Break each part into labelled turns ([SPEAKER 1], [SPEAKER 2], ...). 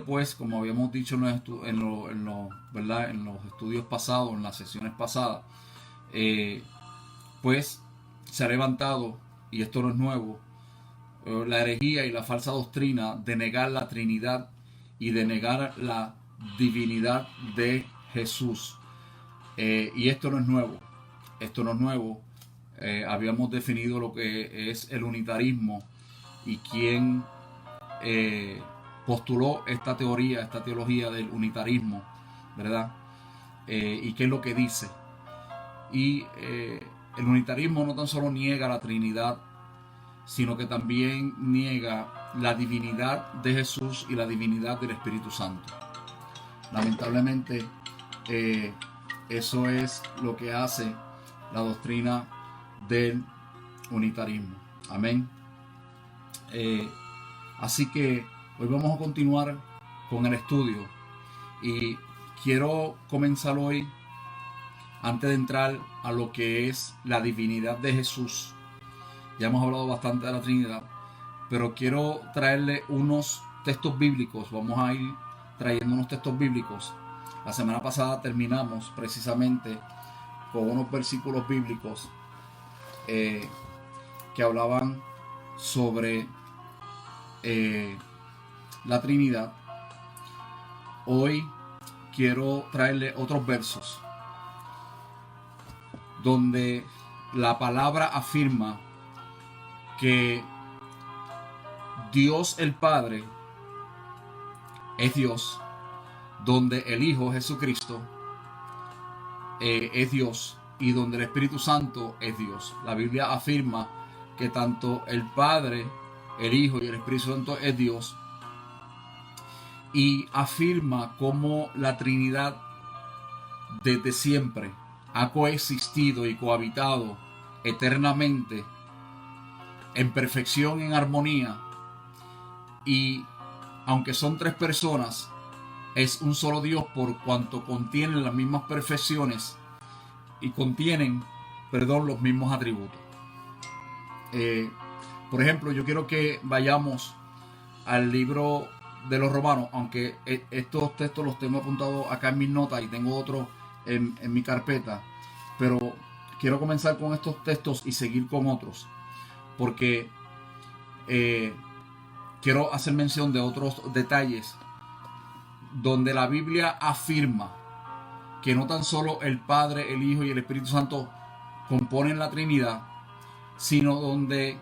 [SPEAKER 1] Pues, como habíamos dicho ¿verdad? En los estudios pasados, en las sesiones pasadas, eh, pues se ha levantado, y esto no es nuevo, la herejía y la falsa doctrina de negar la Trinidad y de negar la divinidad de Jesús. Y esto no es nuevo, esto no es nuevo. Habíamos definido lo que es el unitarismo y quién postuló esta teoría, esta teología del unitarismo, ¿verdad? Y qué es lo que dice. Y el unitarismo no tan solo niega la Trinidad, sino que también niega la divinidad de Jesús y la divinidad del Espíritu Santo. Lamentablemente, eso es lo que hace la doctrina del unitarismo. Amén. Así que hoy vamos a continuar con el estudio y quiero comenzar hoy, antes de entrar a lo que es la divinidad de Jesús. Ya hemos hablado bastante de la Trinidad, pero quiero traerle unos textos bíblicos. Vamos a ir trayendo unos textos bíblicos. La semana pasada terminamos precisamente con unos versículos bíblicos que hablaban sobre la Trinidad. Hoy quiero traerle otros versos donde la palabra afirma que Dios el Padre es Dios, donde el Hijo Jesucristo es Dios y donde el Espíritu Santo es Dios. La Biblia afirma que tanto el Padre, el Hijo y el Espíritu Santo es Dios, y afirma cómo la Trinidad desde siempre ha coexistido y cohabitado eternamente en perfección, en armonía, y aunque son tres personas, es un solo Dios por cuanto contienen las mismas perfecciones y contienen, los mismos atributos. Por ejemplo, yo quiero que vayamos al libro de los Romanos, aunque estos textos los tengo apuntados acá en mis notas y tengo otros en mi carpeta, pero quiero comenzar con estos textos y seguir con otros, porque quiero hacer mención de otros detalles donde la Biblia afirma que no tan solo el Padre, el Hijo y el Espíritu Santo componen la Trinidad, sino donde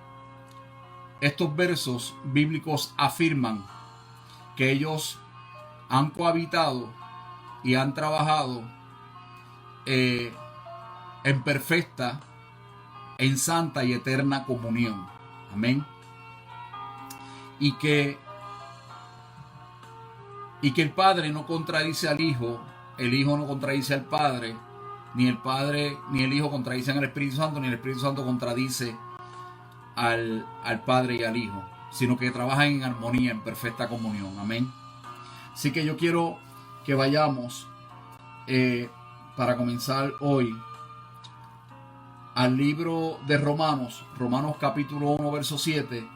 [SPEAKER 1] estos versos bíblicos afirman que ellos han cohabitado y han trabajado en perfecta, en santa y eterna comunión. Amén. Y que el Padre no contradice al Hijo, el Hijo no contradice al Padre, ni el Padre ni el Hijo contradicen al Espíritu Santo, ni el Espíritu Santo contradice al Padre y al Hijo, sino que trabajan en armonía, en perfecta comunión. Amén. Así que yo quiero que vayamos para comenzar hoy al libro de Romanos capítulo 1, verso 7,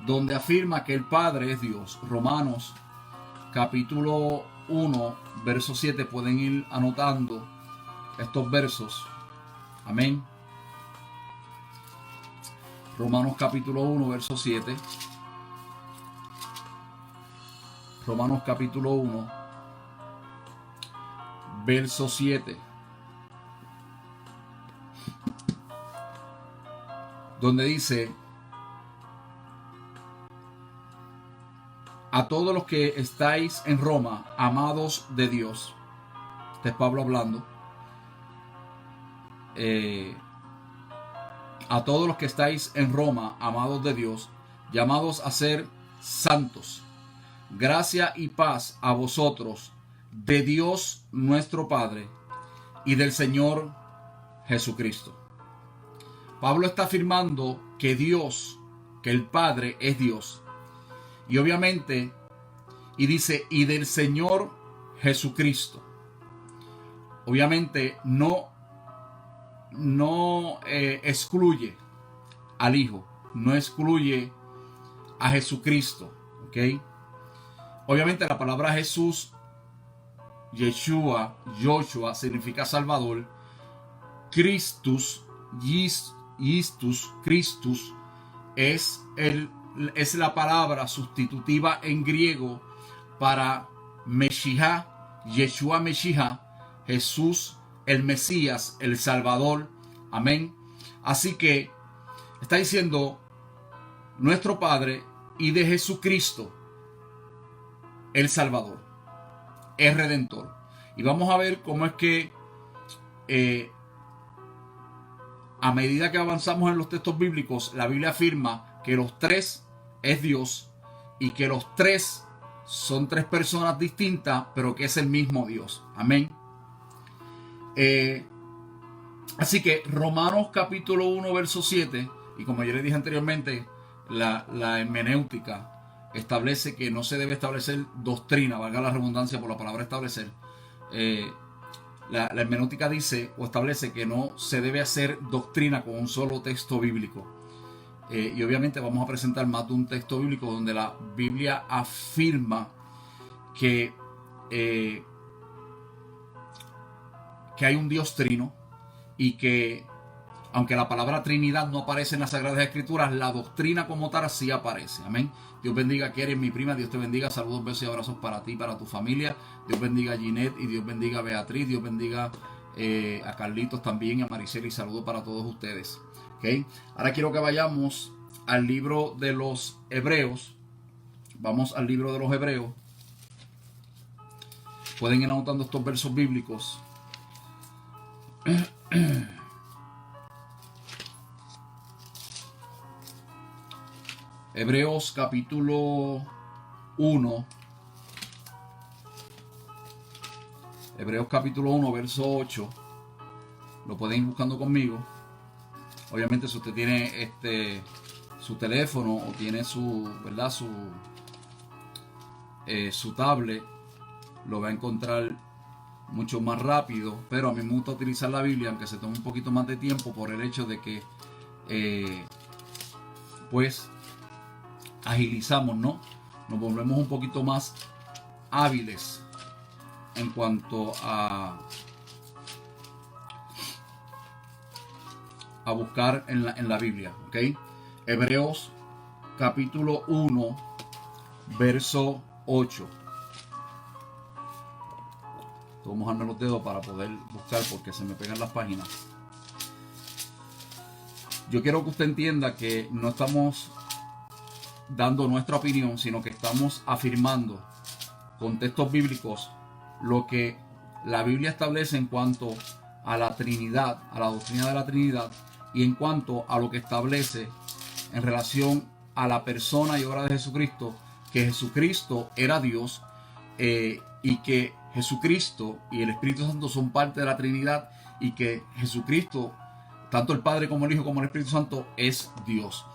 [SPEAKER 1] donde afirma que el Padre es Dios. Romanos capítulo 1, verso 7, pueden ir anotando estos versos. Amén. Romanos capítulo 1, verso 7. Romanos capítulo 1, verso 7. Donde dice: a todos los que estáis en Roma, amados de Dios. Este es Pablo hablando. A todos los que estáis en Roma, amados de Dios, llamados a ser santos. Gracia y paz a vosotros, de Dios nuestro Padre y del Señor Jesucristo. Pablo está afirmando que Dios, que el Padre es Dios. Y obviamente, y dice, y del Señor Jesucristo. Obviamente no excluye al Hijo, no excluye a Jesucristo, ¿ok? Obviamente la palabra Jesús, Yeshua, Joshua, significa Salvador. Christus, Christus, es la palabra sustitutiva en griego para Meshihá, Yeshua Meshihá, Jesús el Mesías, el Salvador. Amén. Así que está diciendo nuestro Padre y de Jesucristo, el Salvador, el Redentor. Y vamos a ver cómo es que a medida que avanzamos en los textos bíblicos, la Biblia afirma que los tres es Dios y que los tres son tres personas distintas, pero que es el mismo Dios. Amén. Así que Romanos capítulo 1 verso 7, y como yo les dije anteriormente, la hermenéutica establece que no se debe establecer doctrina, valga la redundancia por la palabra establecer. La hermenéutica dice o establece que no se debe hacer doctrina con un solo texto bíblico. Y obviamente vamos a presentar más de un texto bíblico donde la Biblia afirma que hay un Dios trino y que aunque la palabra Trinidad no aparece en las Sagradas Escrituras, la doctrina como tal sí aparece. Amén. Dios bendiga a Keren, mi prima. Dios te bendiga. Saludos, besos y abrazos para ti, para tu familia. Dios bendiga a Ginette y Dios bendiga a Beatriz. Dios bendiga a Carlitos también y a Maricela. Y saludos para todos ustedes. ¿Okay? Ahora quiero que vayamos al libro de los Hebreos. Vamos al libro de los Hebreos. Pueden ir anotando estos versos bíblicos. Hebreos capítulo 1. Hebreos capítulo 1, verso 8. Lo pueden ir buscando conmigo. Obviamente si usted tiene su teléfono o tiene su tablet, lo va a encontrar mucho más rápido. Pero a mí me gusta utilizar la Biblia, aunque se tome un poquito más de tiempo, por el hecho de que pues agilizamos, ¿no? Nos volvemos un poquito más hábiles en cuanto a buscar en la Biblia, ¿ok? Hebreos capítulo 1, verso 8. Estoy mojando los dedos para poder buscar porque se me pegan las páginas. Yo quiero que usted entienda que no estamos dando nuestra opinión, sino que estamos afirmando con textos bíblicos lo que la Biblia establece en cuanto a la Trinidad, a la doctrina de la Trinidad, y en cuanto a lo que establece en relación a la persona y obra de Jesucristo, que Jesucristo era Dios, y que Jesucristo y el Espíritu Santo son parte de la Trinidad, y que Jesucristo, tanto el Padre como el Hijo como el Espíritu Santo, es Dios.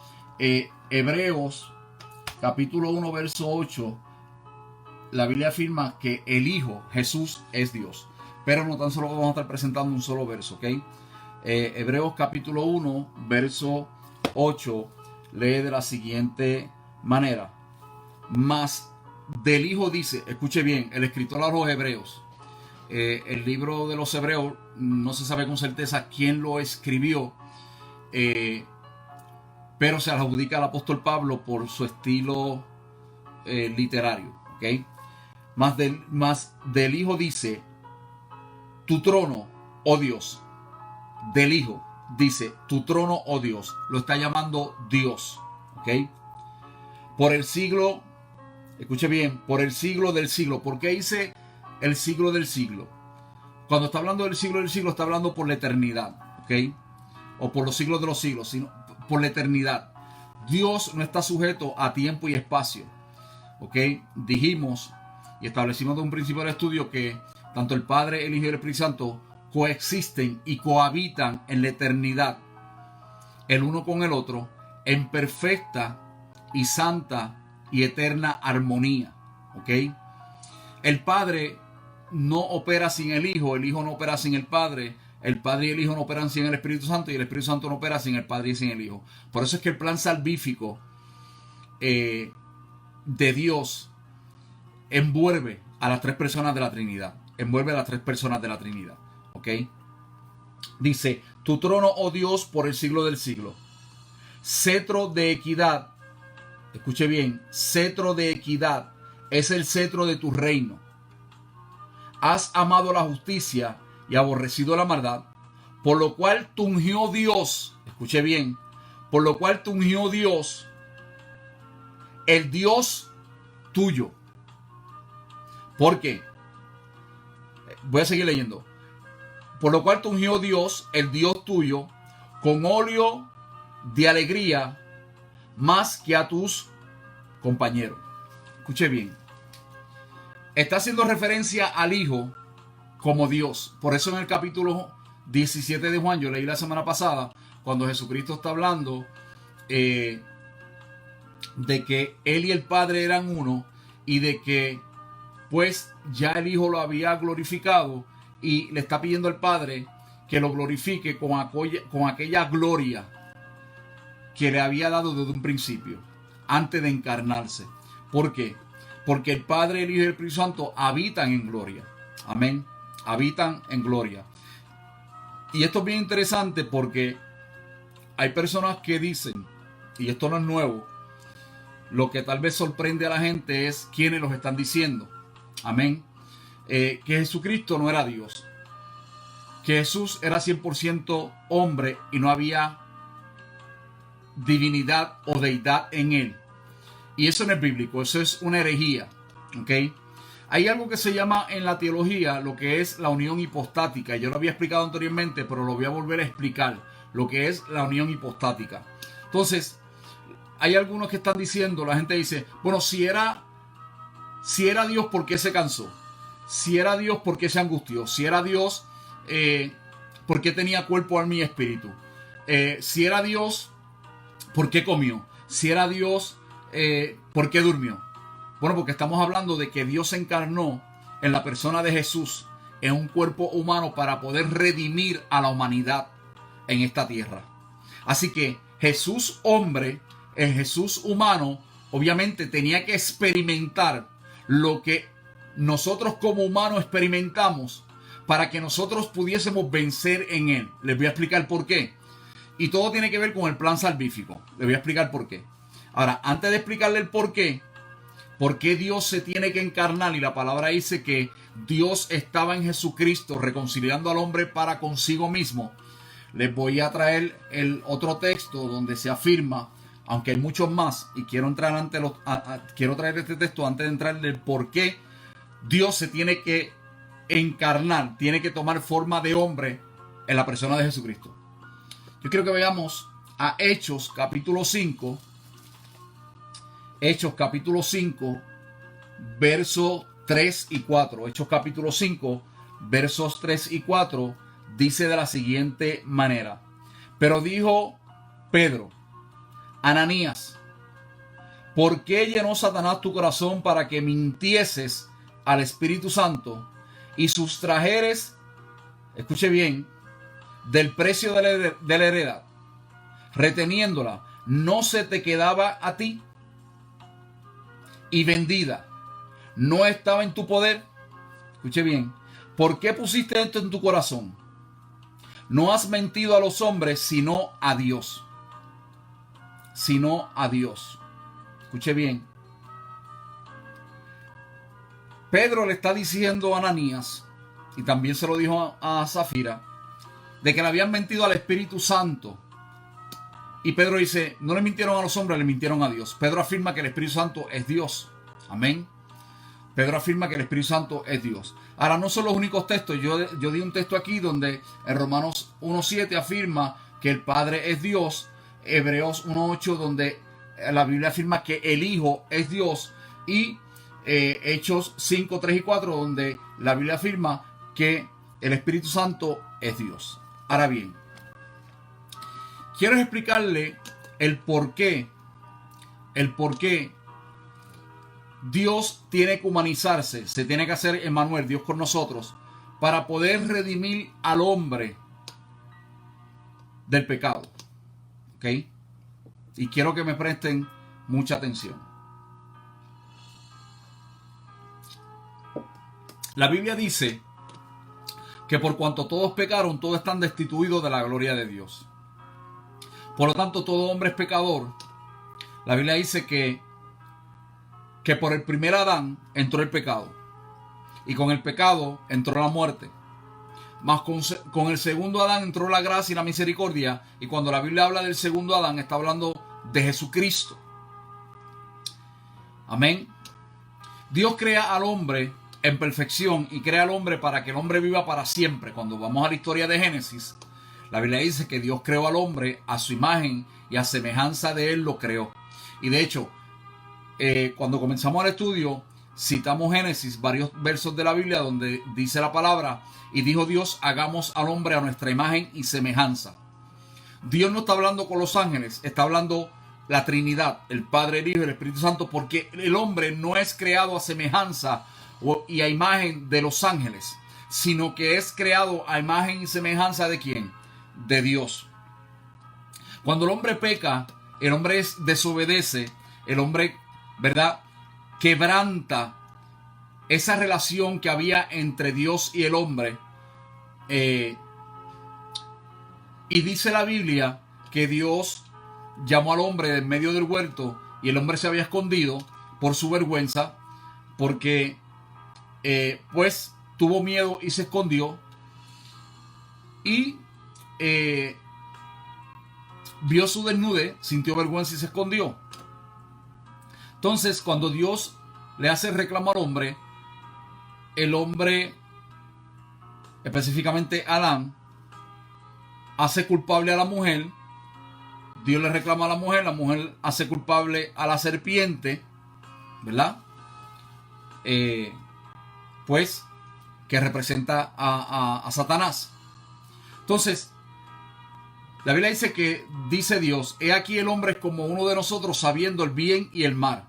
[SPEAKER 1] Hebreos capítulo 1, verso 8, la Biblia afirma que el Hijo, Jesús, es Dios. Pero no tan solo vamos a estar presentando un solo verso, ¿ok? Hebreos capítulo 1, verso 8, lee de la siguiente manera. Mas del Hijo dice, escuche bien, el escritor a los Hebreos, el libro de los Hebreos, no se sabe con certeza quién lo escribió, pero se adjudica al apóstol Pablo por su estilo literario, ¿ok? Mas del Hijo dice, tu trono, oh Dios. Del Hijo dice, tu trono, oh Dios. Lo está llamando Dios, ¿ok? Por el siglo, escuche bien, por el siglo del siglo. ¿Por qué dice el siglo del siglo? Cuando está hablando del siglo está hablando por la eternidad, ¿ok? O por los siglos de los siglos, sino por la eternidad. Dios no está sujeto a tiempo y espacio, ¿ok? Dijimos y establecimos de un principio del estudio que tanto el Padre, el Hijo y el Espíritu Santo coexisten y cohabitan en la eternidad, el uno con el otro, en perfecta y santa y eterna armonía, ¿ok? El Padre no opera sin el Hijo no opera sin el Padre y el Hijo no operan sin el Espíritu Santo, y el Espíritu Santo no opera sin el Padre y sin el Hijo. Por eso es que el plan salvífico de Dios envuelve a las tres personas de la Trinidad. Envuelve a las tres personas de la Trinidad. ¿Ok? Dice, tu trono, oh Dios, por el siglo del siglo. Cetro de equidad. Escuche bien, cetro de equidad es el cetro de tu reino. Has amado la justicia y aborrecido la maldad, por lo cual te ungió Dios. Escuche bien, por lo cual te ungió Dios, el Dios tuyo. ¿Por qué? Voy a seguir leyendo. Por lo cual te ungió Dios, el Dios tuyo, con óleo de alegría más que a tus compañeros. Escuche bien. Está haciendo referencia al Hijo como Dios. Por eso en el capítulo 17 de Juan, yo leí la semana pasada, cuando Jesucristo está hablando de que Él y el Padre eran uno y de que pues ya el Hijo lo había glorificado y le está pidiendo al Padre que lo glorifique con aquella gloria que le había dado desde un principio, antes de encarnarse. ¿Por qué? Porque el Padre, el Hijo y el Espíritu Santo habitan en gloria. Amén. Habitan en gloria. Y esto es bien interesante porque hay personas que dicen, y esto no es nuevo, lo que tal vez sorprende a la gente es quiénes los están diciendo. Amén. Que Jesucristo no era Dios. Que Jesús era 100% hombre y no había divinidad o deidad en él. Y eso no es bíblico, eso es una herejía. ¿Ok? Hay algo que se llama en la teología lo que es la unión hipostática. Yo lo había explicado anteriormente, pero lo voy a volver a explicar. Lo que es la unión hipostática. Entonces, hay algunos que están diciendo, la gente dice, bueno, si era Dios, ¿por qué se cansó? Si era Dios, ¿por qué se angustió? Si era Dios, ¿por qué tenía cuerpo, alma y espíritu? Si era Dios, ¿por qué comió? Si era Dios, ¿por qué durmió? Bueno, porque estamos hablando de que Dios se encarnó en la persona de Jesús, en un cuerpo humano para poder redimir a la humanidad en esta tierra. Así que Jesús hombre, el Jesús humano, obviamente tenía que experimentar lo que nosotros como humanos experimentamos para que nosotros pudiésemos vencer en él. Les voy a explicar por qué. Y todo tiene que ver con el plan salvífico. Les voy a explicar por qué. Ahora, antes de explicarle el por qué Dios se tiene que encarnar, y la palabra dice que Dios estaba en Jesucristo reconciliando al hombre para consigo mismo, les voy a traer el otro texto donde se afirma, aunque hay muchos más, y quiero entrar quiero traer este texto antes de entrar del por qué Dios se tiene que encarnar, tiene que tomar forma de hombre en la persona de Jesucristo. Yo quiero que veamos a Hechos capítulo 5. Hechos capítulo 5, versos 3 y 4. Hechos capítulo 5, versos 3 y 4, dice de la siguiente manera. Pero dijo Pedro, Ananías, ¿por qué llenó Satanás tu corazón para que mintieses al Espíritu Santo y sustrajeres, escuche bien, del precio de la heredad, reteniéndola, no se te quedaba a ti y vendida, no estaba en tu poder? Escuche bien, ¿por qué pusiste esto en tu corazón? No has mentido a los hombres, sino a Dios. Sino a Dios. Escuche bien. Pedro le está diciendo a Ananías, y también se lo dijo a Zafira, de que le habían mentido al Espíritu Santo. Y Pedro dice, no le mintieron a los hombres, le mintieron a Dios. Pedro afirma que el Espíritu Santo es Dios. Amén. Pedro afirma que el Espíritu Santo es Dios. Ahora, no son los únicos textos. Yo di un texto aquí donde en Romanos 1.7 afirma que el Padre es Dios. Hebreos 1.8 donde la Biblia afirma que el Hijo es Dios. Y Hechos 5.3 y 4 donde la Biblia afirma que el Espíritu Santo es Dios. Ahora bien, quiero explicarle el por qué Dios tiene que humanizarse, se tiene que hacer Emmanuel, Dios con nosotros, para poder redimir al hombre del pecado. ¿Ok? Y quiero que me presten mucha atención. La Biblia dice que por cuanto todos pecaron, todos están destituidos de la gloria de Dios. Por lo tanto, todo hombre es pecador. La Biblia dice que por el primer Adán entró el pecado. Y con el pecado entró la muerte. Mas con el segundo Adán entró la gracia y la misericordia. Y cuando la Biblia habla del segundo Adán, está hablando de Jesucristo. Amén. Dios crea al hombre en perfección y crea al hombre para que el hombre viva para siempre. Cuando vamos a la historia de Génesis, la Biblia dice que Dios creó al hombre a su imagen y a semejanza de él lo creó. Y de hecho, cuando comenzamos el estudio, citamos Génesis, varios versos de la Biblia donde dice la palabra: y dijo Dios, hagamos al hombre a nuestra imagen y semejanza. Dios no está hablando con los ángeles, está hablando la Trinidad, el Padre, el Hijo y el Espíritu Santo, porque el hombre no es creado a semejanza y a imagen de los ángeles, sino que es creado a imagen y semejanza ¿de quién? De Dios. Cuando el hombre peca, el hombre desobedece, el hombre, ¿verdad?, quebranta esa relación que había entre Dios y el hombre. Y dice la Biblia que Dios llamó al hombre en medio del huerto y el hombre se había escondido por su vergüenza, porque pues tuvo miedo y se escondió y vio su desnudez, sintió vergüenza y se escondió. Entonces, cuando Dios le hace reclamo al hombre, el hombre, específicamente Adán, hace culpable a la mujer. Dios le reclama a la mujer hace culpable a la serpiente, ¿verdad? Pues, que representa a Satanás. Entonces, la Biblia dice que, dice Dios, he aquí el hombre es como uno de nosotros, sabiendo el bien y el mal.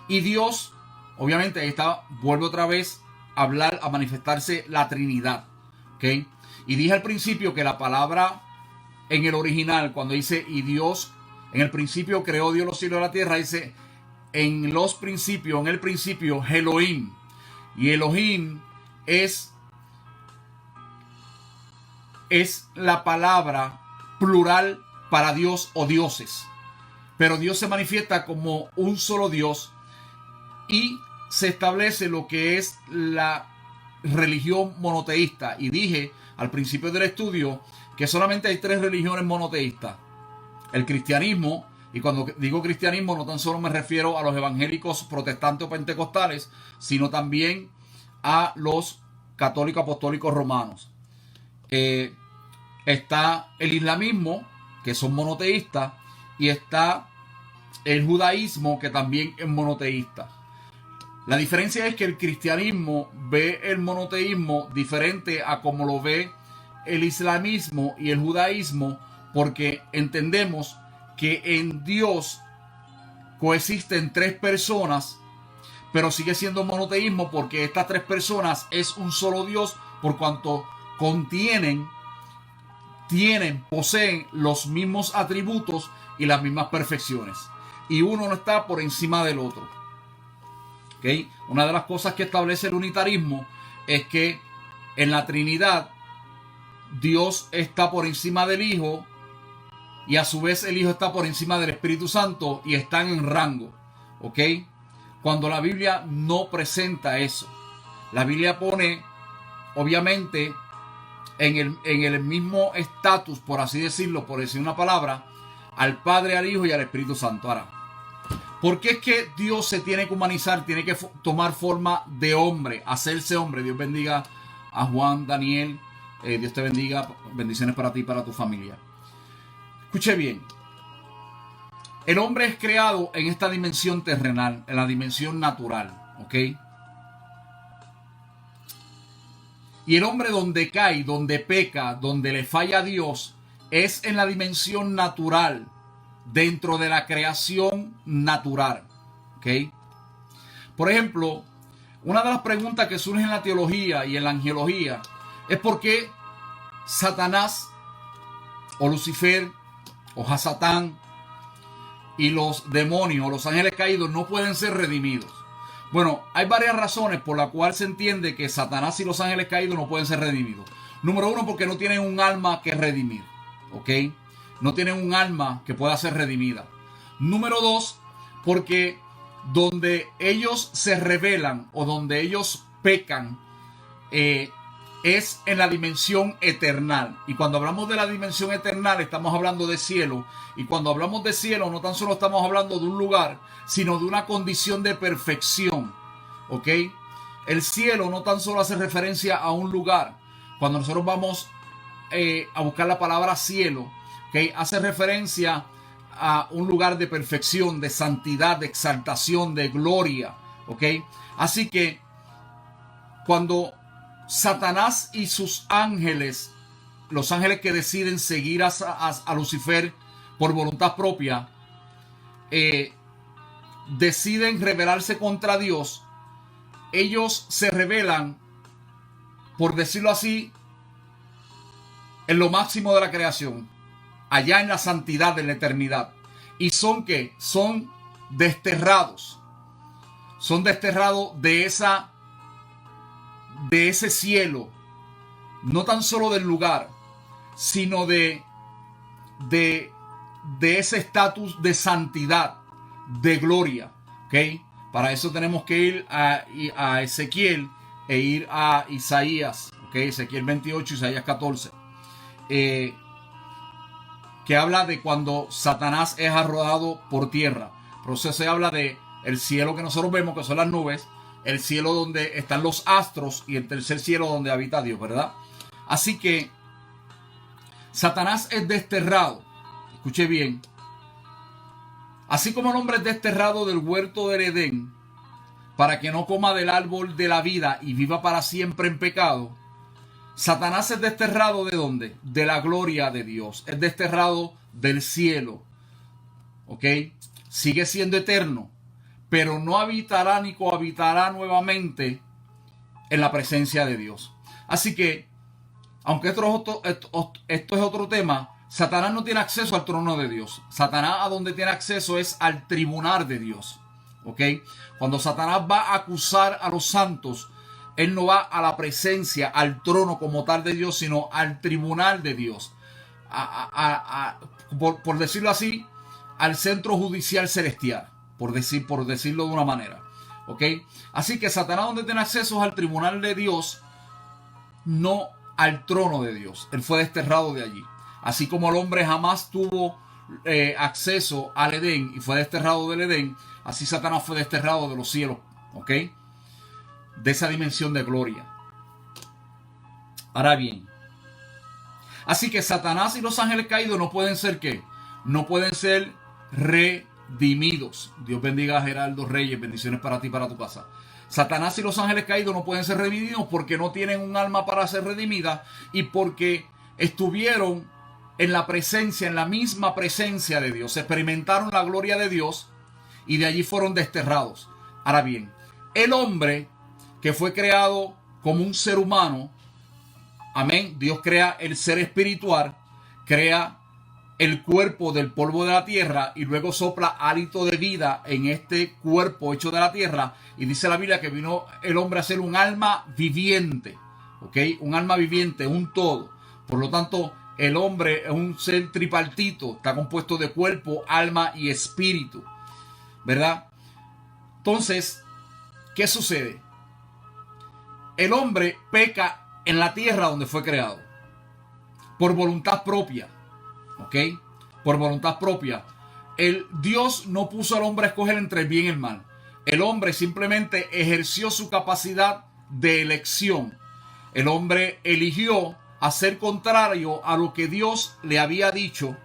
[SPEAKER 1] Y Dios, obviamente, ahí está, vuelve otra vez a hablar, a manifestarse la Trinidad. ¿Ok? Y dije al principio que la palabra en el original, cuando dice, y Dios, en el principio creó Dios los cielos y la tierra, dice, en el principio, Elohim. Y Elohim es la palabra plural para Dios o dioses. Pero Dios se manifiesta como un solo Dios y se establece lo que es la religión monoteísta. Y dije al principio del estudio que solamente hay 3 religiones monoteístas: el cristianismo, y cuando digo cristianismo no tan solo me refiero a los evangélicos protestantes o pentecostales, sino también a los católicos apostólicos romanos. Está el islamismo, que son monoteístas, y está el judaísmo, que también es monoteísta. La diferencia es que el cristianismo ve el monoteísmo diferente a como lo ve el islamismo y el judaísmo, porque entendemos que en Dios coexisten 3 personas, pero sigue siendo monoteísmo porque estas 3 personas es un solo Dios, por cuanto poseen los mismos atributos y las mismas perfecciones, y uno no está por encima del otro. ¿Okay? Una de las cosas que establece el unitarismo es que en la Trinidad Dios está por encima del Hijo y a su vez el Hijo está por encima del Espíritu Santo y están en rango. ¿Ok? Cuando la Biblia no presenta eso. La Biblia pone, obviamente, en el mismo estatus, por así decirlo, por decir una palabra, al Padre, al Hijo y al Espíritu Santo. Ahora, ¿por qué es que Dios se tiene que humanizar, tiene que tomar forma de hombre, hacerse hombre? Dios bendiga a Juan, Daniel, Dios te bendiga, bendiciones para ti y para tu familia. Escuche bien, el hombre es creado en esta dimensión terrenal, en la dimensión natural, ¿ok? Y el hombre donde cae, donde peca, donde le falla a Dios, es en la dimensión natural, dentro de la creación natural, ¿ok? Por ejemplo, una de las preguntas que surgen en la teología y en la angelología es por qué Satanás o Lucifer o Hasatán y los demonios, los ángeles caídos, no pueden ser redimidos. Bueno, hay varias razones por las cuales se entiende que Satanás y los ángeles caídos no pueden ser redimidos. Número uno, porque no tienen un alma que redimir. ¿Ok? No tienen un alma que pueda ser redimida. Número dos, porque donde ellos se rebelan o donde ellos pecan es en la dimensión eternal. Y cuando hablamos de la dimensión eternal estamos hablando de cielo. Y cuando hablamos de cielo no tan solo estamos hablando de un lugar, sino de una condición de perfección. ¿Ok? El cielo no tan solo hace referencia a un lugar. Cuando nosotros vamos a buscar la palabra cielo, ¿okay?, hace referencia a un lugar de perfección, de santidad, de exaltación, de gloria. ¿Ok? Así que cuando Satanás y sus ángeles, los ángeles que deciden seguir a Lucifer por voluntad propia, deciden rebelarse contra Dios, ellos se rebelan, por decirlo así, en lo máximo de la creación, allá en la santidad de la eternidad. Y son que son desterrados de ese cielo, no tan solo del lugar, sino de ese estatus de santidad, de gloria. ¿Okay? Para eso tenemos que ir a Ezequiel e ir a Isaías. ¿Okay? Ezequiel 28, Isaías 14. Que habla de cuando Satanás es arrojado por tierra. Por eso se habla de el cielo que nosotros vemos, que son las nubes, el cielo donde están los astros y el tercer cielo donde habita Dios, ¿verdad? Así que Satanás es desterrado. Escuche bien. Así como el hombre es desterrado del huerto del Edén para que no coma del árbol de la vida y viva para siempre en pecado, Satanás es desterrado ¿de dónde? De la gloria de Dios. Es desterrado del cielo. ¿Ok? Sigue siendo eterno, pero no habitará ni cohabitará nuevamente en la presencia de Dios. Así que, aunque esto es otro tema, Satanás no tiene acceso al trono de Dios. Satanás a donde tiene acceso es al tribunal de Dios. ¿Ok? Cuando Satanás va a acusar a los santos, él no va a la presencia, al trono como tal de Dios, sino al tribunal de Dios. Por decirlo así, al centro judicial celestial. Por decirlo de una manera. ¿Ok? Así que Satanás donde tiene acceso es al tribunal de Dios, no al trono de Dios. Él fue desterrado de allí. Así como el hombre jamás tuvo acceso al Edén y fue desterrado del Edén, así Satanás fue desterrado de los cielos. ¿Ok? De esa dimensión de gloria. Ahora bien, así que Satanás y los ángeles caídos no pueden ser ¿qué? No pueden ser redimidos. Dios bendiga a Geraldo Reyes, bendiciones para ti y para tu casa. Satanás y los ángeles caídos no pueden ser redimidos porque no tienen un alma para ser redimida y porque estuvieron en la presencia, en la misma presencia de Dios, experimentaron la gloria de Dios y de allí fueron desterrados. Ahora bien, el hombre que fue creado como un ser humano, amén, Dios crea el ser espiritual, crea el cuerpo del polvo de la tierra y luego sopla hálito de vida en este cuerpo hecho de la tierra, y dice la Biblia que vino el hombre a ser un alma viviente, ¿ok? Un alma viviente, un todo. Por lo tanto, el hombre es un ser tripartito, está compuesto de cuerpo, alma y espíritu, ¿verdad? Entonces, ¿qué sucede? El hombre peca en la tierra donde fue creado por voluntad propia. ¿Ok? Por voluntad propia. El Dios no puso al hombre a escoger entre el bien y el mal. El hombre simplemente ejerció su capacidad de elección. El hombre eligió hacer contrario a lo que Dios le había dicho.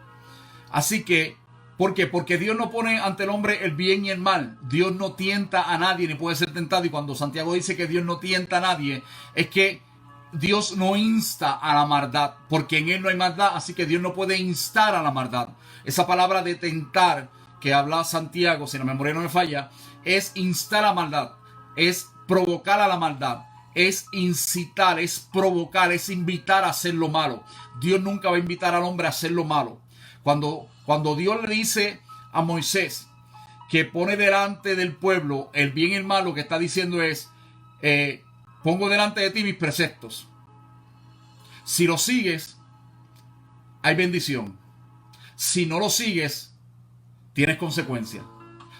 [SPEAKER 1] Así que, ¿por qué? Porque Dios no pone ante el hombre el bien y el mal. Dios no tienta a nadie ni puede ser tentado. Y cuando Santiago dice que Dios no tienta a nadie, es que Dios no insta a la maldad, porque en Él no hay maldad, así que Dios no puede instar a la maldad. Esa palabra de tentar que habla Santiago, si la memoria no me falla, es instar a la maldad, es provocar a la maldad, es incitar, es provocar, es invitar a hacer lo malo. Dios nunca va a invitar al hombre a hacer lo malo. Cuando Dios le dice a Moisés que pone delante del pueblo el bien y el mal, lo que está diciendo es, pongo delante de ti mis preceptos. Si los sigues, hay bendición. Si no los sigues, tienes consecuencias.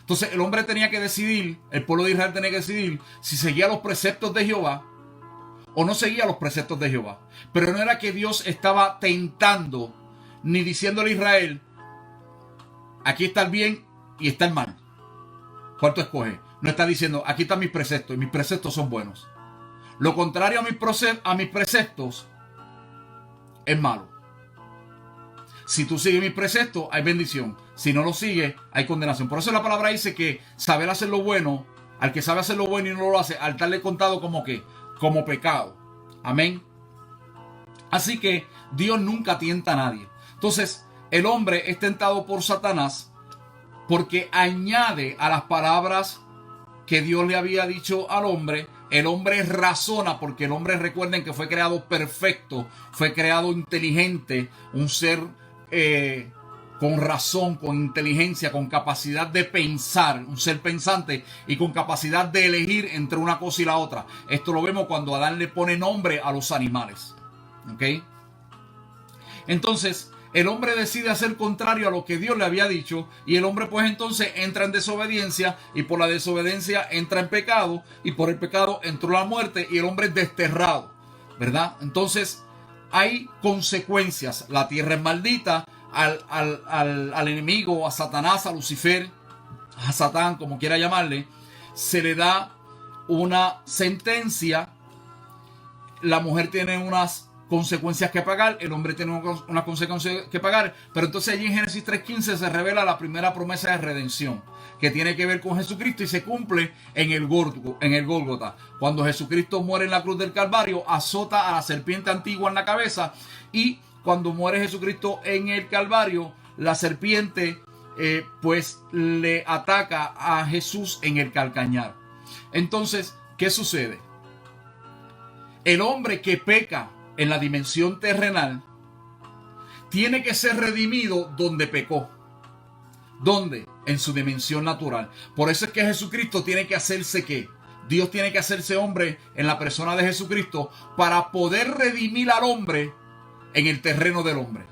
[SPEAKER 1] Entonces el hombre tenía que decidir, el pueblo de Israel tenía que decidir si seguía los preceptos de Jehová o no seguía los preceptos de Jehová. Pero no era que Dios estaba tentando ni diciéndole a Israel, aquí está el bien y está el mal. ¿Cuál tú escoges? No está diciendo, aquí están mis preceptos y mis preceptos son buenos. Lo contrario a mis preceptos es malo. Si tú sigues mis preceptos, hay bendición. Si no lo sigues, hay condenación. Por eso la palabra dice que saber hacer lo bueno, al que sabe hacer lo bueno y no lo hace, al darle contado como que, como pecado. Amén. Así que Dios nunca tienta a nadie. Entonces, el hombre es tentado por Satanás porque añade a las palabras que Dios le había dicho al hombre. El hombre razona, porque el hombre, recuerden que fue creado perfecto, fue creado inteligente, un ser con razón, con inteligencia, con capacidad de pensar, un ser pensante y con capacidad de elegir entre una cosa y la otra. Esto lo vemos cuando Adán le pone nombre a los animales. ¿Ok? Entonces, el hombre decide hacer contrario a lo que Dios le había dicho, y el hombre pues entonces entra en desobediencia, y por la desobediencia entra en pecado, y por el pecado entró la muerte, y el hombre es desterrado, ¿verdad? Entonces hay consecuencias. La tierra es maldita, al enemigo, a Satanás, a Lucifer, a Satán, como quiera llamarle, se le da una sentencia. La mujer tiene unas consecuencias que pagar, el hombre tiene una consecuencia que pagar, pero entonces allí en Génesis 3:15 se revela la primera promesa de redención, que tiene que ver con Jesucristo y se cumple en el Gólgota. Cuando Jesucristo muere en la cruz del Calvario, azota a la serpiente antigua en la cabeza, y cuando muere Jesucristo en el Calvario, la serpiente pues le ataca a Jesús en el calcañar. Entonces, ¿qué sucede? El hombre que peca en la dimensión terrenal tiene que ser redimido donde pecó. ¿Dónde? En su dimensión natural. Por eso es que Jesucristo tiene que hacerse ¿qué? Dios tiene que hacerse hombre en la persona de Jesucristo para poder redimir al hombre en el terreno del hombre.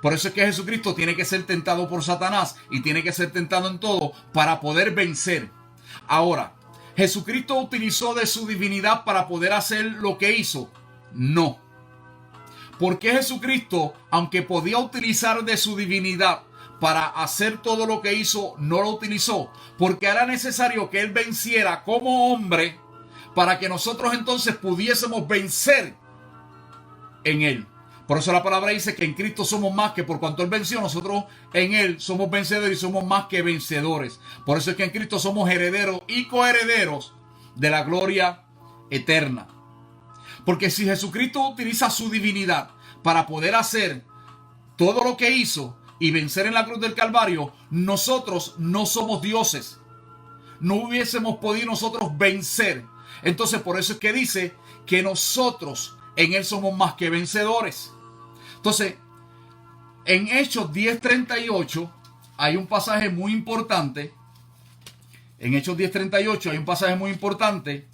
[SPEAKER 1] Por eso es que Jesucristo tiene que ser tentado por Satanás y tiene que ser tentado en todo para poder vencer. Ahora, ¿Jesucristo utilizó de su divinidad para poder hacer lo que hizo? No. Porque Jesucristo, aunque podía utilizar de su divinidad para hacer todo lo que hizo, no lo utilizó. Porque era necesario que Él venciera como hombre para que nosotros entonces pudiésemos vencer en Él. Por eso la palabra dice que en Cristo somos más, que por cuanto Él venció, nosotros en Él somos vencedores y somos más que vencedores. Por eso es que en Cristo somos herederos y coherederos de la gloria eterna. Porque si Jesucristo utiliza su divinidad para poder hacer todo lo que hizo y vencer en la cruz del Calvario, nosotros no somos dioses. No hubiésemos podido nosotros vencer. Entonces por eso es que dice que nosotros en Él somos más que vencedores. Entonces, en Hechos 10:38 hay un pasaje muy importante. En Hechos 10:38 hay un pasaje muy importante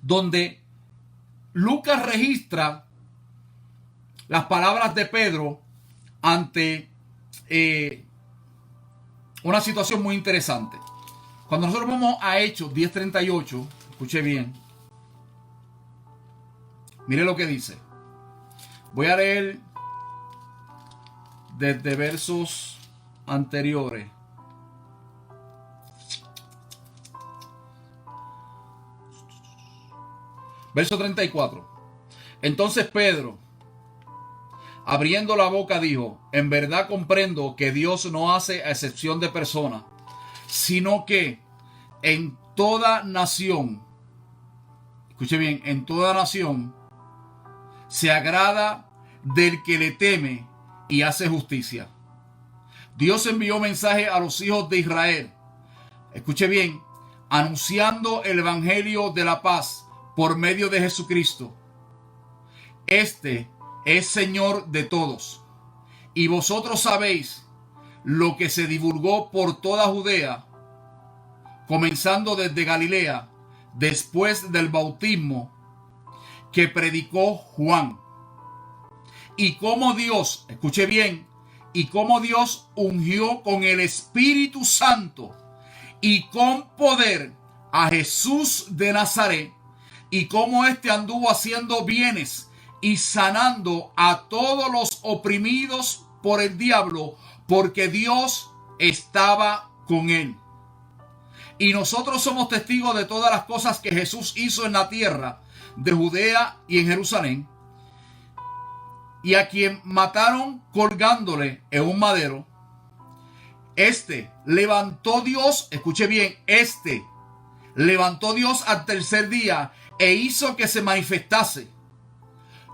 [SPEAKER 1] donde Lucas registra las palabras de Pedro ante una situación muy interesante. Cuando nosotros vamos a Hechos 10:38, escuche bien, mire lo que dice. Voy a leer desde versos anteriores. Verso 34. Entonces Pedro, abriendo la boca, dijo: en verdad comprendo que Dios no hace excepción de personas, sino que en toda nación, escuche bien, en toda nación se agrada del que le teme y hace justicia. Dios envió mensaje a los hijos de Israel, escuche bien, anunciando el evangelio de la paz por medio de Jesucristo. Este es Señor de todos. Y vosotros sabéis lo que se divulgó por toda Judea, comenzando desde Galilea, después del bautismo que predicó Juan. Y cómo Dios, escuche bien, y cómo Dios ungió con el Espíritu Santo y con poder a Jesús de Nazaret, y cómo éste anduvo haciendo bienes y sanando a todos los oprimidos por el diablo, porque Dios estaba con él. Y nosotros somos testigos de todas las cosas que Jesús hizo en la tierra de Judea y en Jerusalén, y a quien mataron colgándole en un madero. Levantó Dios, escuche bien, levantó Dios al tercer día e hizo que se manifestase.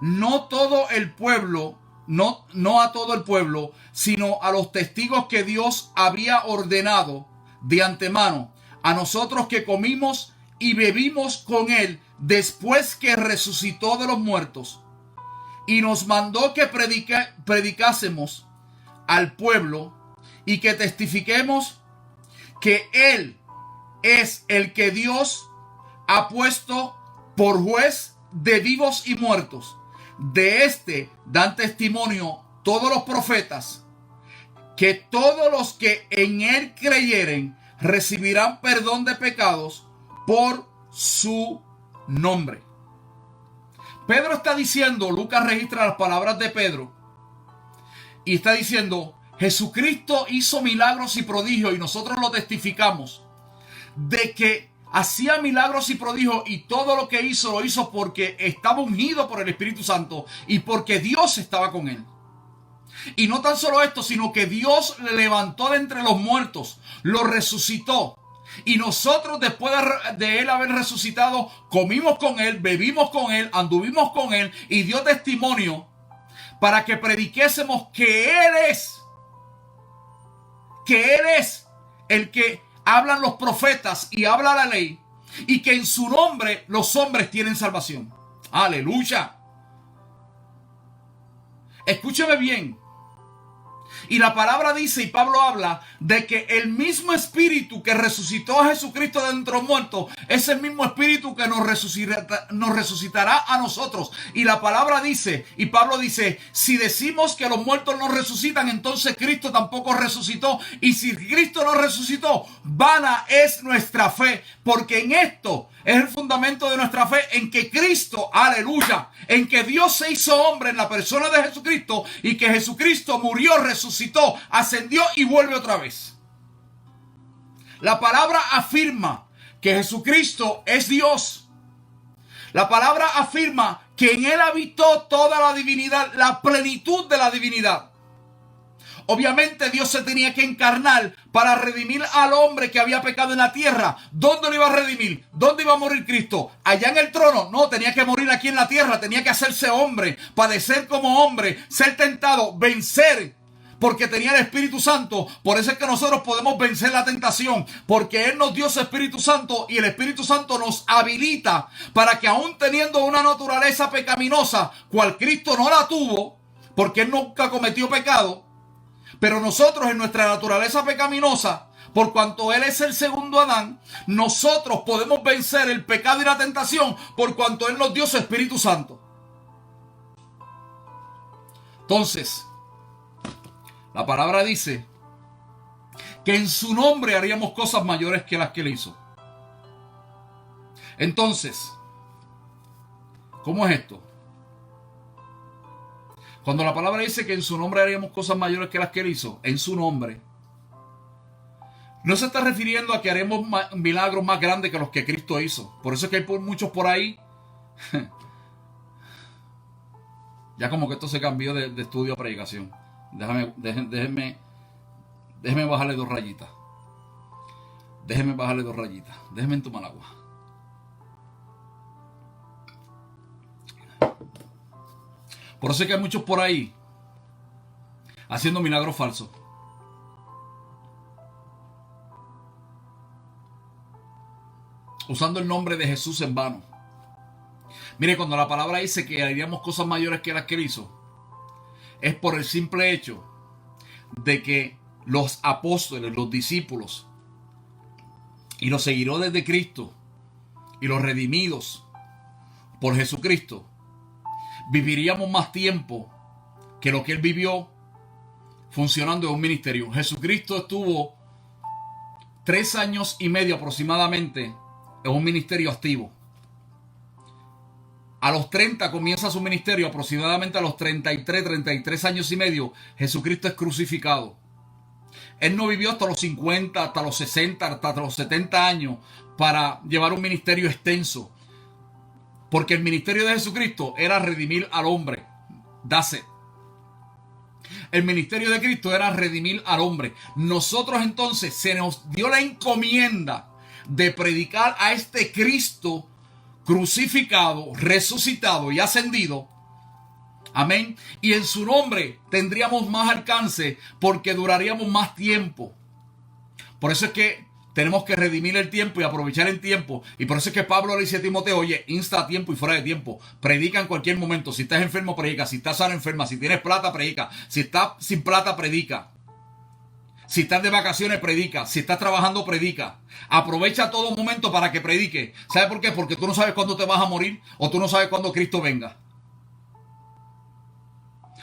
[SPEAKER 1] No todo el pueblo, no a todo el pueblo, sino a los testigos que Dios había ordenado de antemano, a nosotros que comimos y bebimos con él después que resucitó de los muertos. Y nos mandó que predicásemos al pueblo y que testifiquemos que él es el que Dios ha puesto por juez de vivos y muertos. De dan testimonio todos los profetas, que todos los que en él creyeren recibirán perdón de pecados por su nombre. Pedro está diciendo, Lucas registra las palabras de Pedro, y está diciendo, Jesucristo hizo milagros y prodigios, y nosotros lo testificamos, de que hacía milagros y prodigios, y todo lo que hizo, lo hizo porque estaba ungido por el Espíritu Santo, y porque Dios estaba con él. Y no tan solo esto, sino que Dios le levantó de entre los muertos, lo resucitó. Y nosotros, después de él haber resucitado, comimos con él, bebimos con él, anduvimos con él, y dio testimonio para que prediquésemos que él es el que hablan los profetas y habla la ley, y que en su nombre los hombres tienen salvación. Aleluya. Escúcheme bien. Y la palabra dice, y Pablo habla, de que el mismo espíritu que resucitó a Jesucristo de entre los muertos es el mismo espíritu que nos resucitará a nosotros. Y la palabra dice, y Pablo dice, si decimos que los muertos no resucitan, entonces Cristo tampoco resucitó. Y si Cristo no resucitó, vana es nuestra fe, porque en esto es el fundamento de nuestra fe, en que Cristo, aleluya, en que Dios se hizo hombre en la persona de Jesucristo, y que Jesucristo murió, resucitó, ascendió y vuelve otra vez. La palabra afirma que Jesucristo es Dios. La palabra afirma que en él habitó toda la divinidad, la plenitud de la divinidad. Obviamente Dios se tenía que encarnar para redimir al hombre que había pecado en la tierra. ¿Dónde lo iba a redimir? ¿Dónde iba a morir Cristo? ¿Allá en el trono? No, tenía que morir aquí en la tierra. Tenía que hacerse hombre, padecer como hombre, ser tentado, vencer, porque tenía el Espíritu Santo. Por eso es que nosotros podemos vencer la tentación, porque Él nos dio su Espíritu Santo, y el Espíritu Santo nos habilita para que, aún teniendo una naturaleza pecaminosa, cual Cristo no la tuvo, porque Él nunca cometió pecado, pero nosotros en nuestra naturaleza pecaminosa, por cuanto Él es el segundo Adán, nosotros podemos vencer el pecado y la tentación por cuanto Él nos dio su Espíritu Santo. Entonces, la palabra dice que en su nombre haríamos cosas mayores que las que Él hizo. Entonces, ¿cómo es esto? Cuando la palabra dice que en su nombre haríamos cosas mayores que las que Él hizo, en su nombre, no se está refiriendo a que haremos milagros más grandes que los que Cristo hizo. Por eso es que hay muchos por ahí. Ya como que esto se cambió de estudio a predicación. Déjenme bajarle dos rayitas. Déjenme entomar agua. Por eso es que hay muchos por ahí haciendo milagros falsos. Usando el nombre de Jesús en vano. Mire, cuando la palabra dice que haríamos cosas mayores que las que Él hizo, es por el simple hecho de que los apóstoles, los discípulos y los seguidores de Cristo y los redimidos por Jesucristo, viviríamos más tiempo que lo que Él vivió funcionando en un ministerio. Jesucristo estuvo 3 años y medio aproximadamente en un ministerio activo. A los 30 comienza su ministerio, aproximadamente a los 33 años y medio, Jesucristo es crucificado. Él no vivió hasta los 50, hasta los 60, hasta los 70 años para llevar un ministerio extenso. Porque el ministerio de Jesucristo era redimir al hombre. That's it. El ministerio de Cristo era redimir al hombre. Nosotros entonces se nos dio la encomienda de predicar a este Cristo crucificado, resucitado y ascendido. Amén. Y en su nombre tendríamos más alcance porque duraríamos más tiempo. Por eso es que tenemos que redimir el tiempo y aprovechar el tiempo. Y por eso es que Pablo le dice a Timoteo, oye, insta a tiempo y fuera de tiempo. Predica en cualquier momento. Si estás enfermo, predica. Si estás sano, enferma. Si tienes plata, predica. Si estás sin plata, predica. Si estás de vacaciones, predica. Si estás trabajando, predica. Aprovecha todo momento para que predique. ¿Sabe por qué? Porque tú no sabes cuándo te vas a morir o tú no sabes cuándo Cristo venga.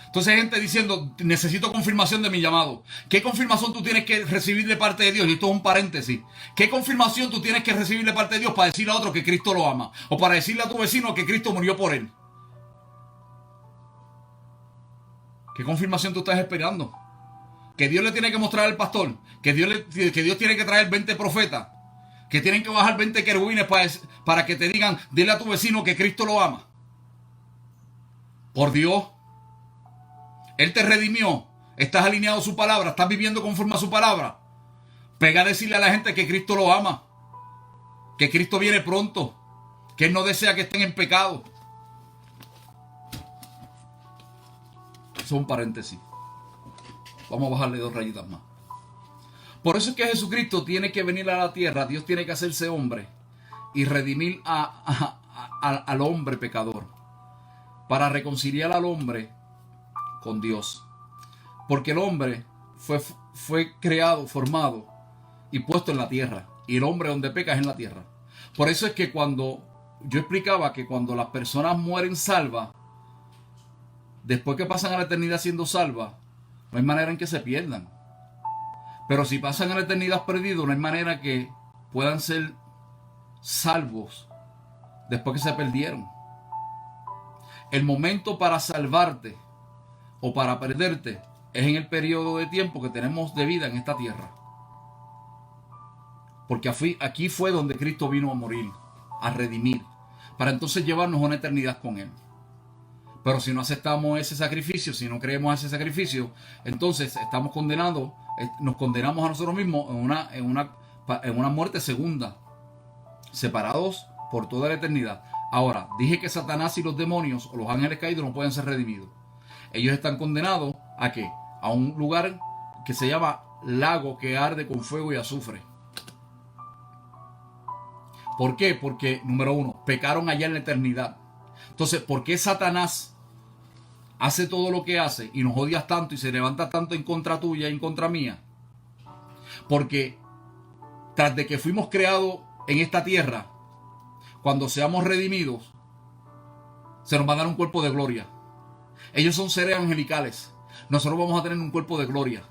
[SPEAKER 1] Entonces hay gente diciendo, necesito confirmación de mi llamado. ¿Qué confirmación tú tienes que recibir de parte de Dios? Y esto es un paréntesis. ¿Qué confirmación tú tienes que recibir de parte de Dios para decirle a otro que Cristo lo ama? O para decirle a tu vecino que Cristo murió por él. ¿Qué confirmación tú estás esperando? Que Dios le tiene que mostrar al pastor. Que Dios tiene que traer 20 profetas. Que tienen que bajar 20 querubines para que te digan, dile a tu vecino que Cristo lo ama. Por Dios. Él te redimió. Estás alineado a su palabra. Estás viviendo conforme a su palabra. Pega a decirle a la gente que Cristo lo ama. Que Cristo viene pronto. Que Él no desea que estén en pecado. Eso es un paréntesis. Vamos a bajarle 2 rayitas más. Por eso es que Jesucristo tiene que venir a la tierra. Dios tiene que hacerse hombre. Y redimir al hombre pecador. Para reconciliar al hombre con Dios. Porque el hombre fue creado, formado y puesto en la tierra. Y el hombre donde peca es en la tierra. Por eso es que cuando yo explicaba que cuando las personas mueren salvas, después que pasan a la eternidad siendo salvas, no hay manera en que se pierdan. Pero si pasan a la eternidad perdidos, no hay manera que puedan ser salvos después que se perdieron. El momento para salvarte o para perderte es en el periodo de tiempo que tenemos de vida en esta tierra. Porque aquí fue donde Cristo vino a morir, a redimir, para entonces llevarnos a una eternidad con Él. Pero si no aceptamos ese sacrificio, si no creemos ese sacrificio, entonces estamos condenados, nos condenamos a nosotros mismos en una muerte segunda, separados por toda la eternidad. Ahora, dije que Satanás y los demonios o los ángeles caídos no pueden ser redimidos. Ellos están condenados ¿a qué? A un lugar que se llama lago que arde con fuego y azufre. ¿Por qué? Porque, número 1, pecaron allá en la eternidad. Entonces, ¿por qué Satanás hace todo lo que hace y nos odias tanto y se levanta tanto en contra tuya y en contra mía? Porque tras de que fuimos creados en esta tierra, cuando seamos redimidos, se nos va a dar un cuerpo de gloria. Ellos son seres angelicales. Nosotros vamos a tener un cuerpo de gloria.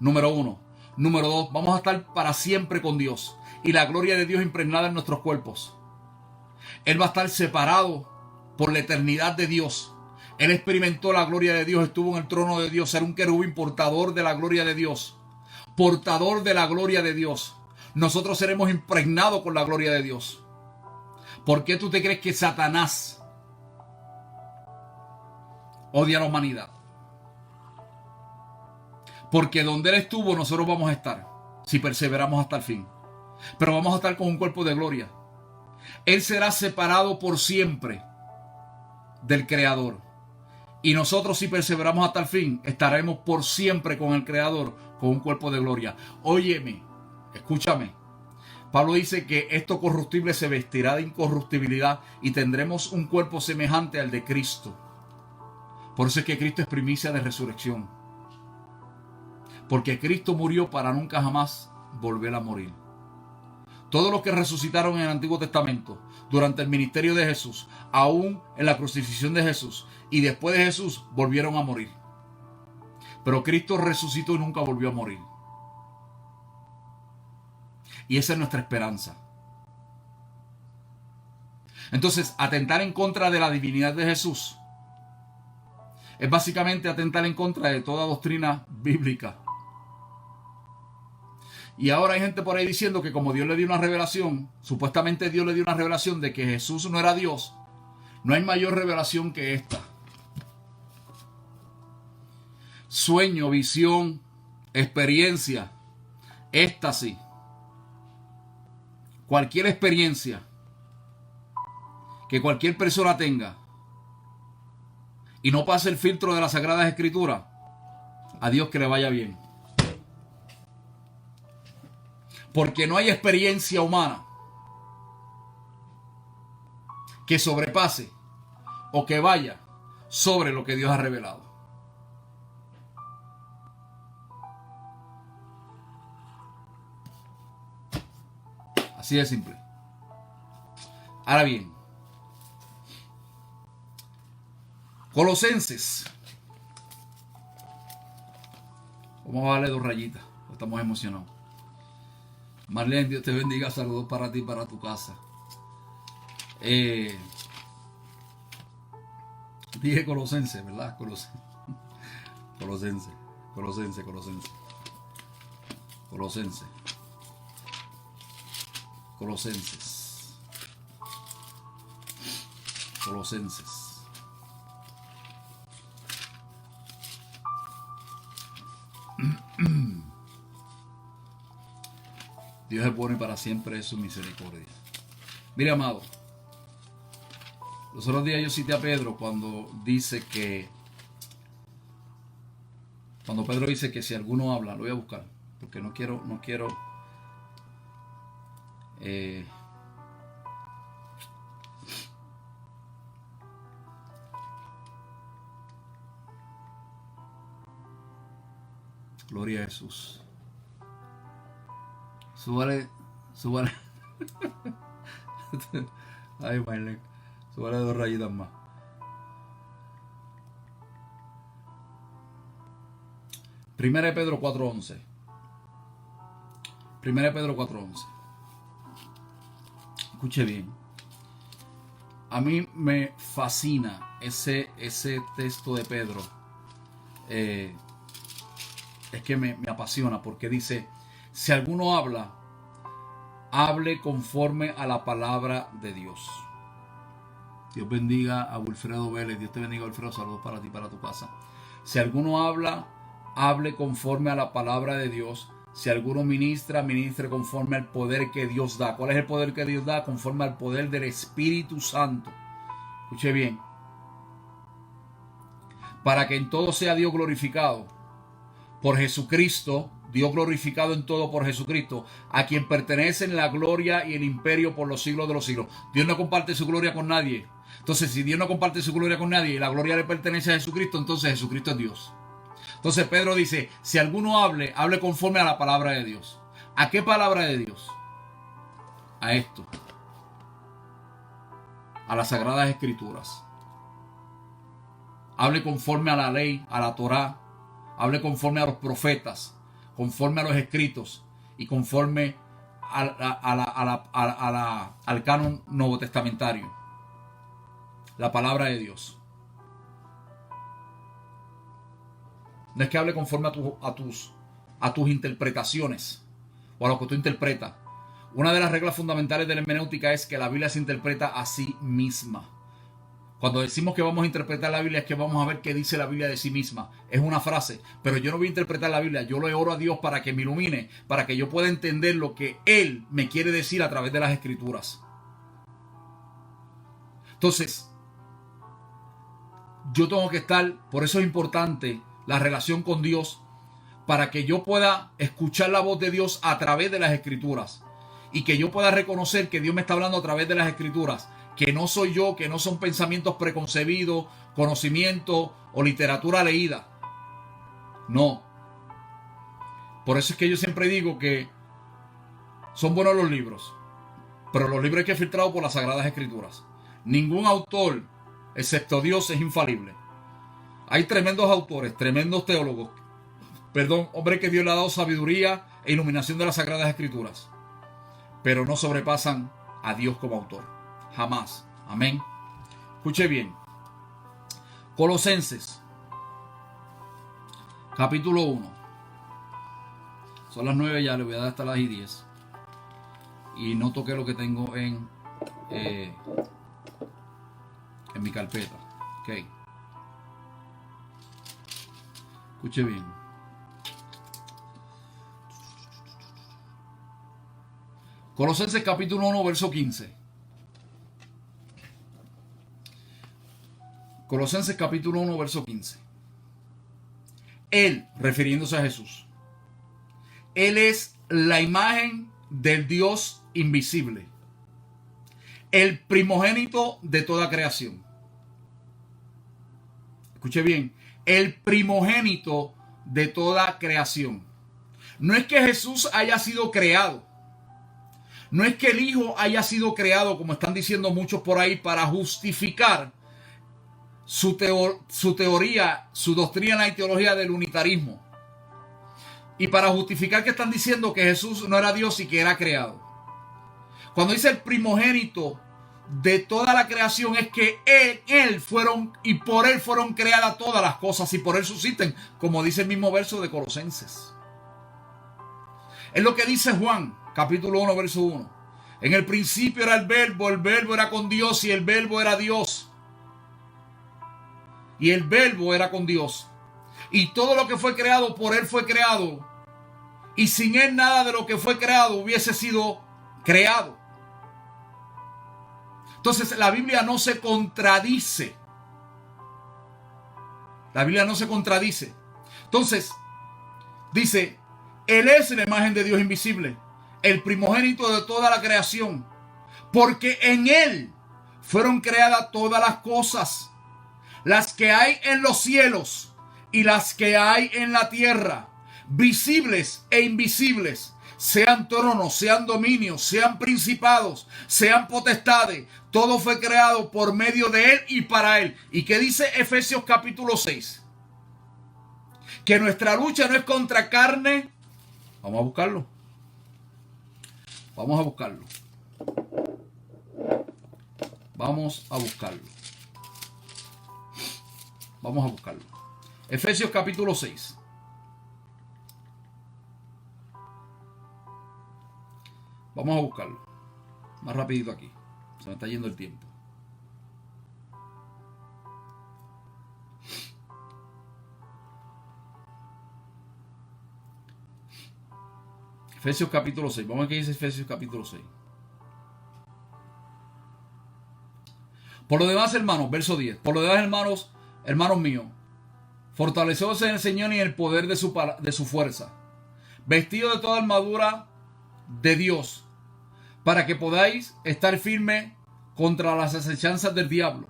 [SPEAKER 1] Número 1. Número 2. Vamos a estar para siempre con Dios. Y la gloria de Dios impregnada en nuestros cuerpos. Él va a estar separado por la eternidad de Dios. Él experimentó la gloria de Dios. Estuvo en el trono de Dios. Era un querubín portador de la gloria de Dios. Portador de la gloria de Dios. Nosotros seremos impregnados con la gloria de Dios. ¿Por qué tú te crees que Satanás odia a la humanidad? Porque donde Él estuvo, nosotros vamos a estar, si perseveramos hasta el fin. Pero vamos a estar con un cuerpo de gloria. Él será separado por siempre del Creador. Y nosotros, si perseveramos hasta el fin, estaremos por siempre con el Creador, con un cuerpo de gloria. Óyeme, escúchame. Pablo dice que esto corruptible se vestirá de incorruptibilidad y tendremos un cuerpo semejante al de Cristo. Por eso es que Cristo es primicia de resurrección. Porque Cristo murió para nunca jamás volver a morir. Todos los que resucitaron en el Antiguo Testamento, durante el ministerio de Jesús, aún en la crucifixión de Jesús y después de Jesús, volvieron a morir. Pero Cristo resucitó y nunca volvió a morir. Y esa es nuestra esperanza. Entonces, atentar en contra de la divinidad de Jesús es básicamente atentar en contra de toda doctrina bíblica. Y ahora hay gente por ahí diciendo que como Dios le dio una revelación, supuestamente Dios le dio una revelación de que Jesús no era Dios, no hay mayor revelación que esta. Sueño, visión, experiencia, éxtasis, cualquier experiencia que cualquier persona tenga y no pase el filtro de las Sagradas Escrituras, a Dios que le vaya bien. Porque no hay experiencia humana que sobrepase o que vaya sobre lo que Dios ha revelado. Así de simple. Ahora bien, Colosenses. Vamos a darle 2 rayitas. Estamos emocionados. Marlene, Dios te bendiga. Saludos para ti y para tu casa. Dije Colosenses, ¿verdad? Colosenses. Dios es bueno y para siempre es su misericordia. Mire, amado, los otros días yo cité a Pedro cuando Pedro dice que si alguno habla, lo voy a buscar, porque no quiero gloria a Jesús. Súbale. Ay, Marlene. Súbale 2 rayitas más. Primera de Pedro 4:11. Escuche bien. A mí me fascina ese texto de Pedro. Es que me apasiona porque dice: si alguno habla, hable conforme a la palabra de Dios. Dios bendiga a Wilfredo Vélez. Dios te bendiga, Wilfredo. Saludos para ti y para tu casa. Si alguno habla, hable conforme a la palabra de Dios. Si alguno ministra, ministre conforme al poder que Dios da. ¿Cuál es el poder que Dios da? Conforme al poder del Espíritu Santo. Escuche bien. Para que en todo sea Dios glorificado por Jesucristo, Dios glorificado en todo por Jesucristo, a quien pertenecen la gloria y el imperio por los siglos de los siglos. Dios no comparte su gloria con nadie. Entonces, si Dios no comparte su gloria con nadie y la gloria le pertenece a Jesucristo, entonces Jesucristo es Dios. Entonces Pedro dice: si alguno hable conforme a la palabra de Dios. ¿A qué palabra de Dios? A esto. A las Sagradas Escrituras. Hable conforme a la ley, a la Torá. Hable conforme a los profetas, conforme a los escritos y conforme al canon nuevo testamentario. La palabra de Dios. No es que hable conforme a tus interpretaciones o a lo que tú interpretas. Una de las reglas fundamentales de la hermenéutica es que la Biblia se interpreta a sí misma. Cuando decimos que vamos a interpretar la Biblia es que vamos a ver qué dice la Biblia de sí misma. Es una frase, pero yo no voy a interpretar la Biblia. Yo le oro a Dios para que me ilumine, para que yo pueda entender lo que Él me quiere decir a través de las Escrituras. Entonces, yo tengo que estar, por eso es importante la relación con Dios, para que yo pueda escuchar la voz de Dios a través de las Escrituras y que yo pueda reconocer que Dios me está hablando a través de las Escrituras. Que no soy yo, que no son pensamientos preconcebidos, conocimiento o literatura leída. No. Por eso es que yo siempre digo que son buenos los libros, pero los libros hay que filtrarlos por las Sagradas Escrituras. Ningún autor, excepto Dios, es infalible. Hay tremendos autores, tremendos teólogos, hombre que Dios le ha dado sabiduría e iluminación de las Sagradas Escrituras, pero no sobrepasan a Dios como autor. Jamás. Amén. Escuche bien. Colosenses, capítulo 1. Son las 9 ya, le voy a dar hasta las 10. Y no toqué lo que tengo en mi carpeta. Ok. Escuche bien. Colosenses capítulo 1, verso 15. Colosenses capítulo 1, verso 15. Él, refiriéndose a Jesús, Él es la imagen del Dios invisible, el primogénito de toda creación. Escuche bien, el primogénito de toda creación. No es que Jesús haya sido creado. No es que el Hijo haya sido creado, como están diciendo muchos por ahí, para justificar su teoría, su doctrina y teología del unitarismo. Y para justificar que están diciendo que Jesús no era Dios y que era creado. Cuando dice el primogénito de toda la creación, es que él fueron y por él fueron creadas todas las cosas y por él subsisten, como dice el mismo verso de Colosenses. Es lo que dice Juan, capítulo 1, verso 1. En el principio era el verbo era con Dios y el verbo era Dios. Y el verbo era con Dios. Y todo lo que fue creado por él fue creado. Y sin él nada de lo que fue creado hubiese sido creado. Entonces la Biblia no se contradice. La Biblia no se contradice. Entonces, dice, Él es la imagen de Dios invisible, el primogénito de toda la creación, porque en Él fueron creadas todas las cosas, las que hay en los cielos y las que hay en la tierra, visibles e invisibles, sean tronos, sean dominios, sean principados, sean potestades. Todo fue creado por medio de Él y para Él. ¿Y qué dice Efesios capítulo 6? Que nuestra lucha no es contra carne. Vamos a buscarlo. Vamos a buscarlo. Vamos a buscarlo. Vamos a buscarlo. Efesios capítulo 6. Vamos a buscarlo. Más rapidito aquí. Se me está yendo el tiempo. Efesios capítulo 6. Vamos a ver qué dice Efesios capítulo 6. Por lo demás, hermanos, verso 10. Por lo demás, hermanos míos, fortaleceos en el Señor y en el poder de su fuerza, vestidos de toda armadura de Dios, para que podáis estar firmes contra las acechanzas del diablo.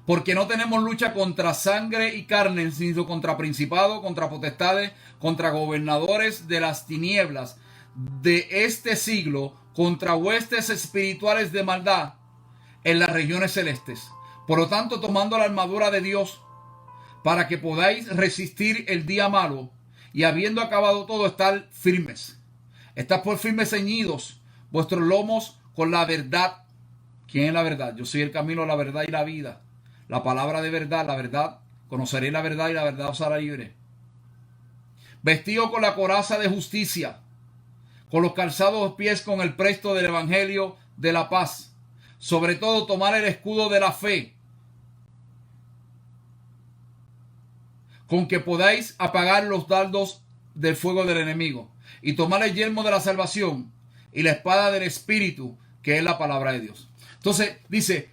[SPEAKER 1] Porque no tenemos lucha contra sangre y carne, sino contra principados, contra potestades, contra gobernadores de las tinieblas de este siglo, contra huestes espirituales de maldad en las regiones celestes. Por lo tanto, tomando la armadura de Dios, para que podáis resistir el día malo, y habiendo acabado todo, estar firmes. Estad por firmes ceñidos vuestros lomos con la verdad. ¿Quién es la verdad? Yo soy el camino, la verdad y la vida. La palabra de verdad, la verdad. Conoceréis la verdad y la verdad os hará libre. Vestido con la coraza de justicia, con los calzados pies con el presto del evangelio de la paz. Sobre todo tomar el escudo de la fe, con que podáis apagar los dardos del fuego del enemigo. Y tomar el yelmo de la salvación y la espada del Espíritu, que es la palabra de Dios. Entonces dice,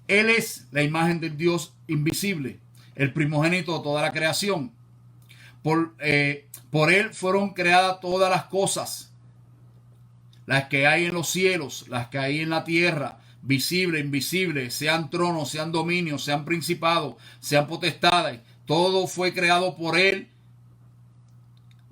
[SPEAKER 1] Él es la imagen del Dios invisible, el primogénito de toda la creación. Por Él fueron creadas todas las cosas, las que hay en los cielos, las que hay en la tierra, visible, invisible, sean tronos, sean dominios, sean principados, sean potestades. Todo fue creado por Él,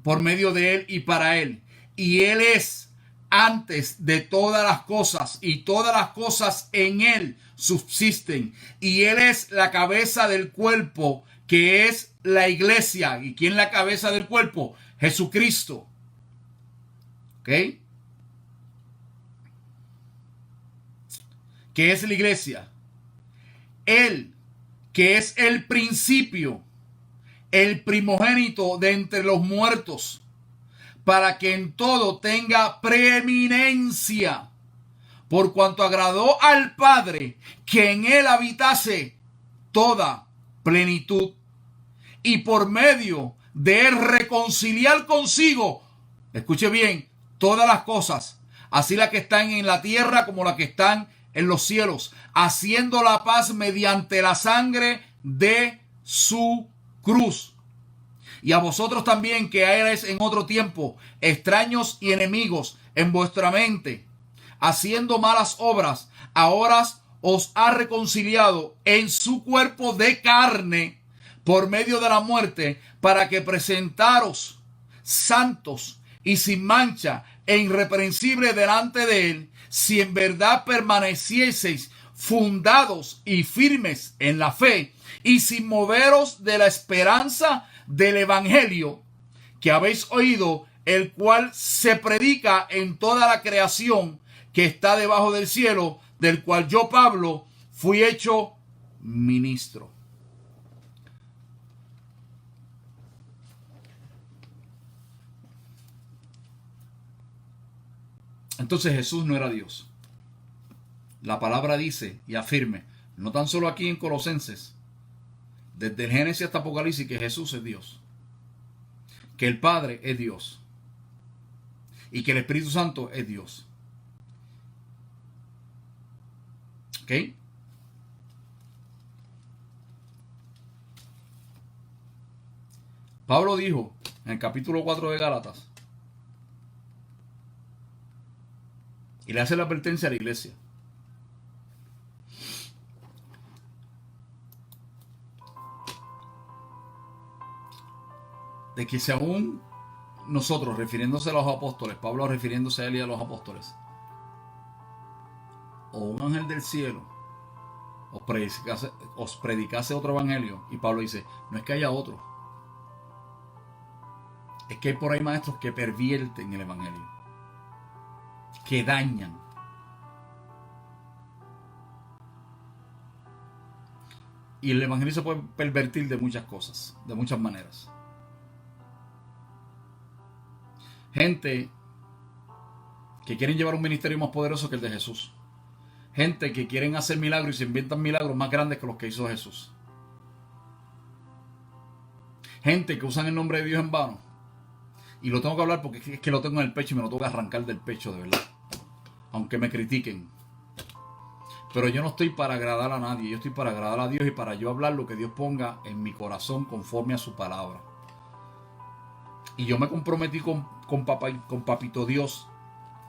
[SPEAKER 1] por medio de Él y para Él. Y Él es antes de todas las cosas, y todas las cosas en Él subsisten. Y Él es la cabeza del cuerpo, que es la iglesia. ¿Y quién es la cabeza del cuerpo? Jesucristo. ¿Ok? ¿Qué es la iglesia? Él, que es el principio, el primogénito de entre los muertos, para que en todo tenga preeminencia, por cuanto agradó al Padre que en él habitase toda plenitud, y por medio de él reconciliar consigo, escuche bien, todas las cosas, así las que están en la tierra como las que están en los cielos, haciendo la paz mediante la sangre de su cruz. Y a vosotros también, que erais en otro tiempo extraños y enemigos en vuestra mente, haciendo malas obras, ahora os ha reconciliado en su cuerpo de carne por medio de la muerte, para que presentaros santos y sin mancha e irreprensible delante de él, si en verdad permanecieseis fundados y firmes en la fe, y sin moveros de la esperanza del evangelio que habéis oído, el cual se predica en toda la creación que está debajo del cielo, del cual yo, Pablo, fui hecho ministro. Entonces Jesús no era Dios. La palabra dice y afirme, no tan solo aquí en Colosenses, desde el Génesis hasta Apocalipsis, que Jesús es Dios, que el Padre es Dios y que el Espíritu Santo es Dios. ¿Ok? Pablo dijo en el capítulo 4 de Gálatas, y le hace la advertencia a la iglesia: de que si aún nosotros, refiriéndose a los apóstoles, Pablo refiriéndose a él y a los apóstoles, o un ángel del cielo os predicase otro evangelio, y Pablo dice, no es que haya otro, es que hay por ahí maestros que pervierten el evangelio, que dañan. Y el evangelio se puede pervertir de muchas cosas, de muchas maneras. Gente que quieren llevar un ministerio más poderoso que el de Jesús. Gente que quieren hacer milagros y se inventan milagros más grandes que los que hizo Jesús. Gente que usan el nombre de Dios en vano. Y lo tengo que hablar porque es que lo tengo en el pecho y me lo tengo que arrancar del pecho, de verdad. Aunque me critiquen. Pero yo no estoy para agradar a nadie. Yo estoy para agradar a Dios y para yo hablar lo que Dios ponga en mi corazón conforme a su palabra. Y yo me comprometí con Papito Dios.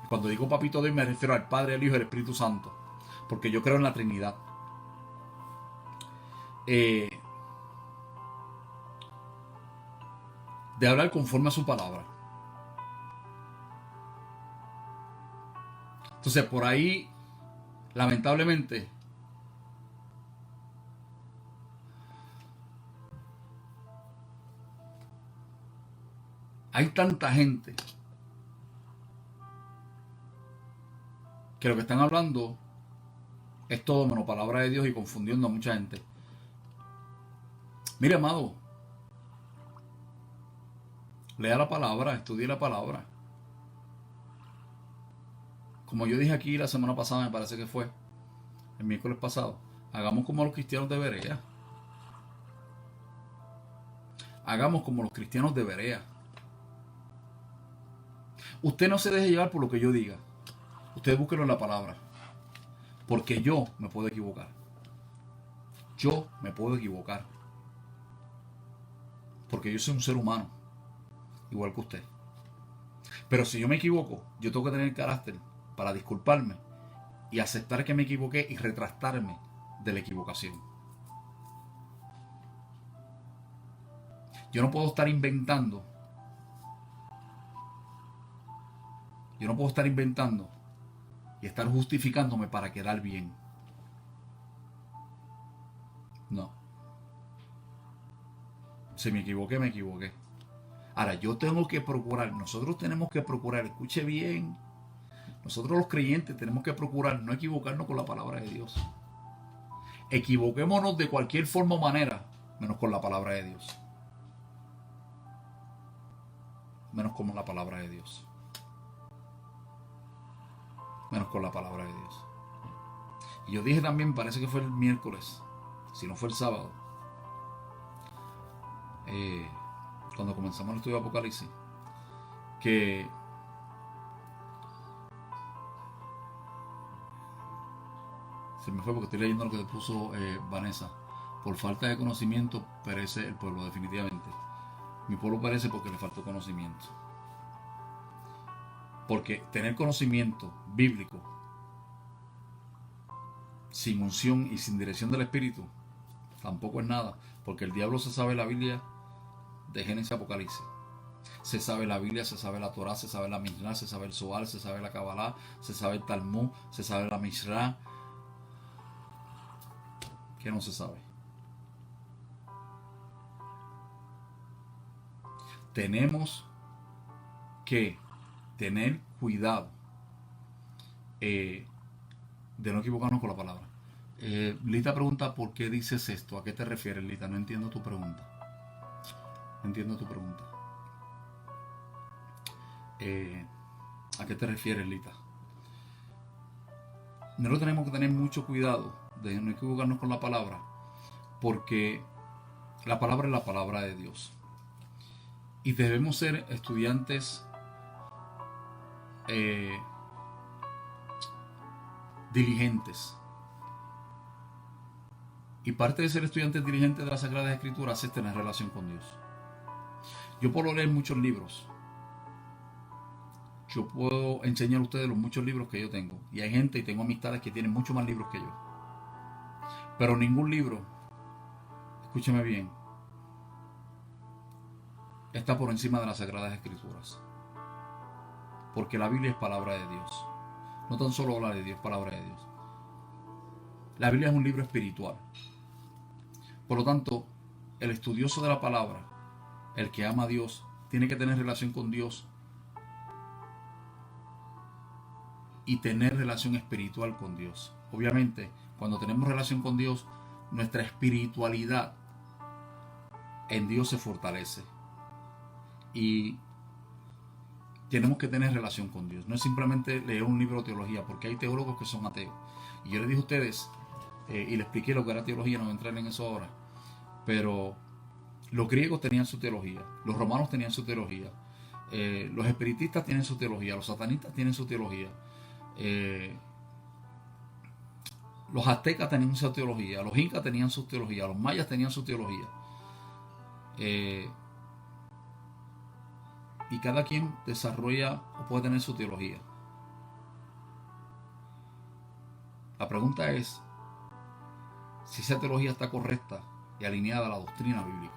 [SPEAKER 1] Cuando digo Papito Dios me refiero al Padre, al Hijo y al Espíritu Santo. Porque yo creo en la Trinidad. De hablar conforme a su palabra. Entonces por ahí, lamentablemente, hay tanta gente que lo que están hablando es todo menos palabra de Dios y confundiendo a mucha gente. Mire, amado, lea la palabra, estudie la palabra. Como yo dije aquí la semana pasada, me parece que fue el miércoles pasado, hagamos como los cristianos de Berea. Hagamos como los cristianos de Berea. Usted no se deje llevar por lo que yo diga. Usted búsquelo en la palabra. Porque yo me puedo equivocar. Yo me puedo equivocar. Porque yo soy un ser humano. Igual que usted. Pero si yo me equivoco, yo tengo que tener el carácter para disculparme y aceptar que me equivoqué y retractarme de la equivocación. Yo no puedo estar inventando Yo no puedo estar inventando y estar justificándome para quedar bien. No. Si me equivoqué, me equivoqué. Ahora, yo tengo que procurar, nosotros tenemos que procurar, escuche bien, nosotros los creyentes tenemos que procurar no equivocarnos con la palabra de Dios. Equivoquémonos de cualquier forma o manera, menos con la palabra de Dios. Menos con la palabra de Dios. Menos con la palabra de Dios. Y yo dije también, parece que fue el miércoles, si no fue el sábado, cuando comenzamos el estudio de Apocalipsis, que se me fue porque estoy leyendo lo que puso Vanessa. Por falta de conocimiento perece el pueblo, definitivamente. Mi pueblo perece porque le faltó conocimiento. Porque tener conocimiento bíblico sin unción y sin dirección del Espíritu tampoco es nada. Porque el diablo se sabe la Biblia de Génesis a Apocalipsis. Se sabe la Biblia, se sabe la Torá, se sabe la Mishnah, se sabe el Zohar, se sabe la Kabbalah, se sabe el Talmud, se sabe la Mishrah. ¿Qué no se sabe? Tenemos que tener cuidado de no equivocarnos con la palabra. Lita pregunta, ¿por qué dices esto? ¿A qué te refieres, Lita? No entiendo tu pregunta. No entiendo tu pregunta. ¿A qué te refieres, Lita? Nosotros tenemos que tener mucho cuidado de no equivocarnos con la palabra, porque la palabra es la palabra de Dios. Y debemos ser estudiantes diligentes. Y parte de ser estudiantes diligentes de las Sagradas Escrituras es tener relación con Dios. Yo puedo leer muchos libros. Yo puedo enseñar a ustedes los muchos libros que yo tengo. Y hay gente y tengo amistades que tienen mucho más libros que yo. Pero ningún libro, escúcheme bien, está por encima de las Sagradas Escrituras. Porque la Biblia es palabra de Dios. No tan solo habla de Dios, palabra de Dios. La Biblia es un libro espiritual. Por lo tanto, el estudioso de la palabra, el que ama a Dios, tiene que tener relación con Dios y tener relación espiritual con Dios. Obviamente, cuando tenemos relación con Dios, nuestra espiritualidad en Dios se fortalece. Y tenemos que tener relación con Dios. No es simplemente leer un libro de teología, porque hay teólogos que son ateos. Y yo les dije a ustedes, y les expliqué lo que era teología, no voy a entrar en eso ahora, pero los griegos tenían su teología, los romanos tenían su teología, los espiritistas tienen su teología, los satanistas tienen su teología, los aztecas tenían su teología, los incas tenían su teología, los mayas tenían su teología. Y cada quien desarrolla o puede tener su teología. La pregunta es si esa teología está correcta y alineada a la doctrina bíblica.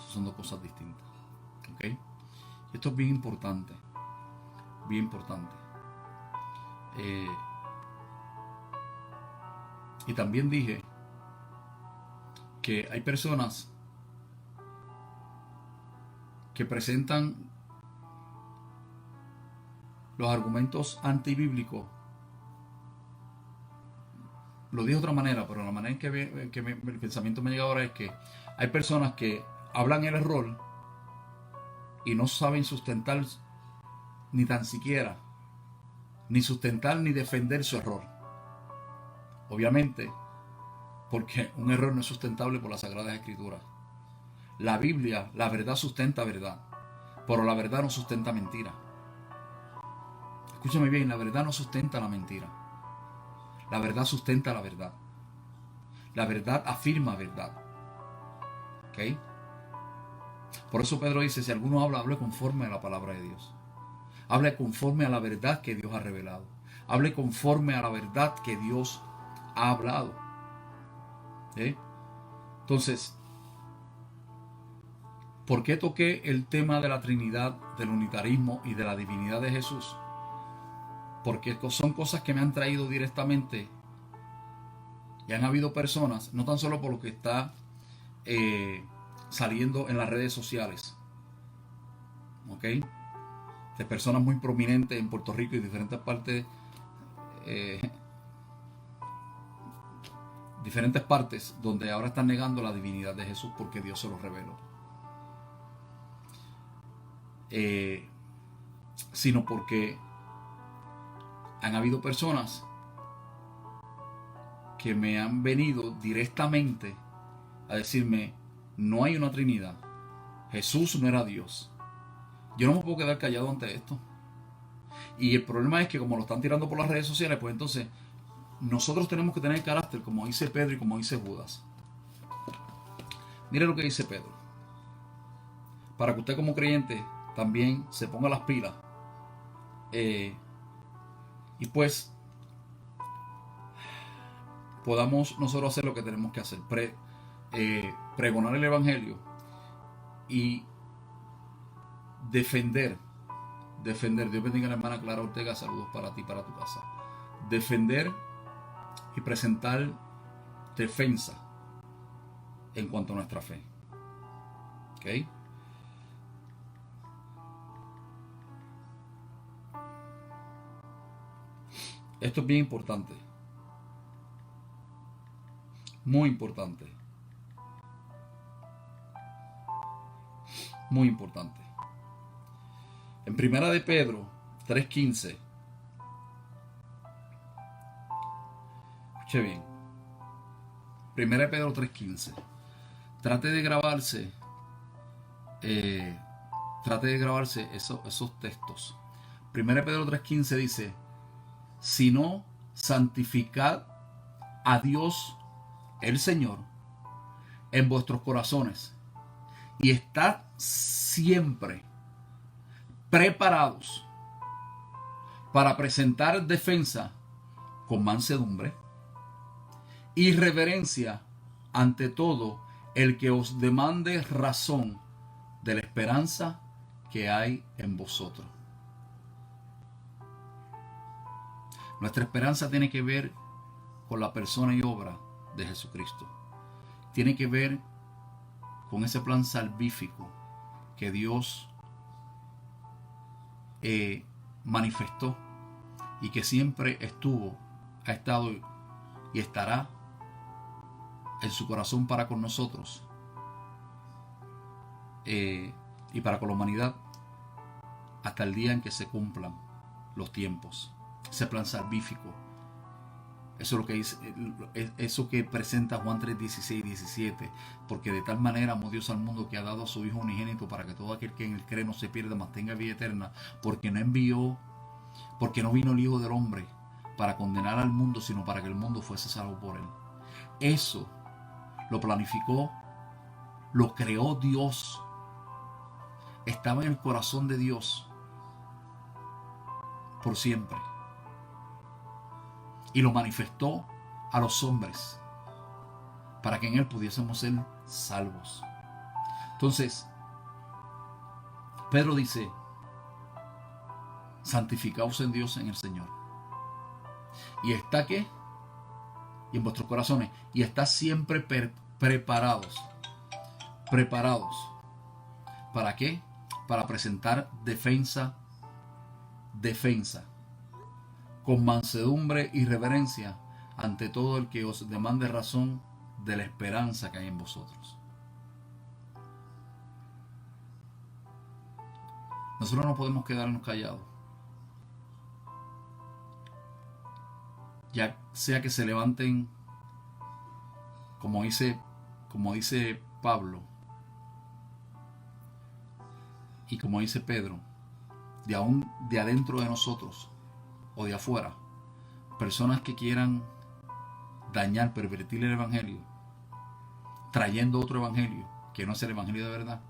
[SPEAKER 1] Son dos cosas distintas. ¿Ok? Y esto es bien importante. Bien importante. Y también dije que hay personas que presentan los argumentos antibíblicos. Lo dije de otra manera, pero la manera en que el pensamiento me llega ahora es que hay personas que hablan el error y no saben sustentar ni tan siquiera, ni sustentar ni defender su error. Obviamente, porque un error no es sustentable por las Sagradas Escrituras. La Biblia, la verdad sustenta verdad, pero la verdad no sustenta mentira. Escúchame bien, la verdad no sustenta la mentira. La verdad sustenta la verdad. La verdad afirma verdad. ¿Ok? Por eso Pedro dice, si alguno habla, hable conforme a la palabra de Dios. Hable conforme a la verdad que Dios ha revelado. Hable conforme a la verdad que Dios ha hablado. ¿Ok? Entonces, ¿por qué toqué el tema de la Trinidad, del unitarismo y de la divinidad de Jesús? porque son cosas que me han traído directamente. Y han habido personas, no tan solo por lo que está saliendo en las redes sociales, ¿ok? De personas muy prominentes en Puerto Rico y diferentes partes, donde ahora están negando la divinidad de Jesús porque Dios se lo reveló. Sino porque han habido personas que me han venido directamente a decirme: no hay una Trinidad, Jesús no era Dios. Yo no me puedo quedar callado ante esto. Y el problema es que como lo están tirando por las redes sociales, pues entonces nosotros tenemos que tener carácter, como dice Pedro y como dice Judas. Mire lo que dice Pedro, para que usted como creyente también se ponga las pilas, y pues podamos nosotros hacer lo que tenemos que hacer, pregonar el evangelio y defender. Dios bendiga a la hermana Clara Ortega, saludos para ti, para tu casa. Defender y presentar defensa en cuanto a nuestra fe. ¿Ok? Esto es bien importante. Muy importante. Muy importante. En Primera de Pedro 3:15. Escuche bien. Primera de Pedro 3:15. Trate de grabarse esos textos. Primera de Pedro 3:15 dice: sino santificad a Dios el Señor en vuestros corazones y estad siempre preparados para presentar defensa con mansedumbre y reverencia ante todo el que os demande razón de la esperanza que hay en vosotros. Nuestra esperanza tiene que ver con la persona y obra de Jesucristo. Tiene que ver con ese plan salvífico que Dios manifestó y que siempre ha estado y estará en su corazón para con nosotros, y para con la humanidad hasta el día en que se cumplan los tiempos. Ese plan salvífico, eso es lo que dice, eso que presenta Juan 3:16 y 17, porque de tal manera amó Dios al mundo que ha dado a su Hijo unigénito para que todo aquel que en él cree no se pierda, mas tenga vida eterna, porque no vino el Hijo del Hombre para condenar al mundo, sino para que el mundo fuese salvo por él. Eso lo planificó, lo creó Dios, estaba en el corazón de Dios por siempre. Y lo manifestó a los hombres para que en él pudiésemos ser salvos. Entonces, Pedro dice: santificaos en Dios, en el Señor. Y está ¿qué? Y en vuestros corazones. Y está siempre preparados. ¿Preparados? ¿Para qué? Para presentar defensa con mansedumbre y reverencia ante todo el que os demande razón de la esperanza que hay en vosotros. Nosotros no podemos quedarnos callados, ya sea que se levanten, como dice Pablo y como dice Pedro, de adentro de nosotros o de afuera, personas que quieran dañar, pervertir el evangelio, trayendo otro evangelio que no es el evangelio de verdad.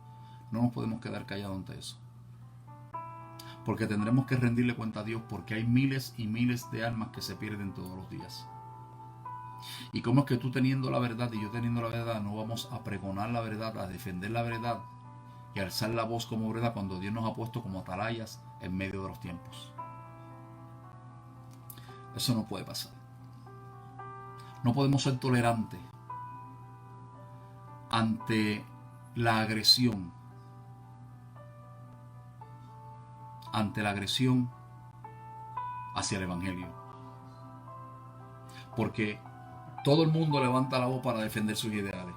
[SPEAKER 1] No nos podemos quedar callados ante eso, porque tendremos que rendirle cuenta a Dios, porque hay miles y miles de almas que se pierden todos los días. Y cómo es que tú teniendo la verdad y yo teniendo la verdad no vamos a pregonar la verdad, a defender la verdad y a alzar la voz como verdad, cuando Dios nos ha puesto como atalayas en medio de los tiempos. Eso no puede pasar. No podemos ser tolerantes ante la agresión. Ante la agresión hacia el Evangelio. Porque todo el mundo levanta la voz para defender sus ideales.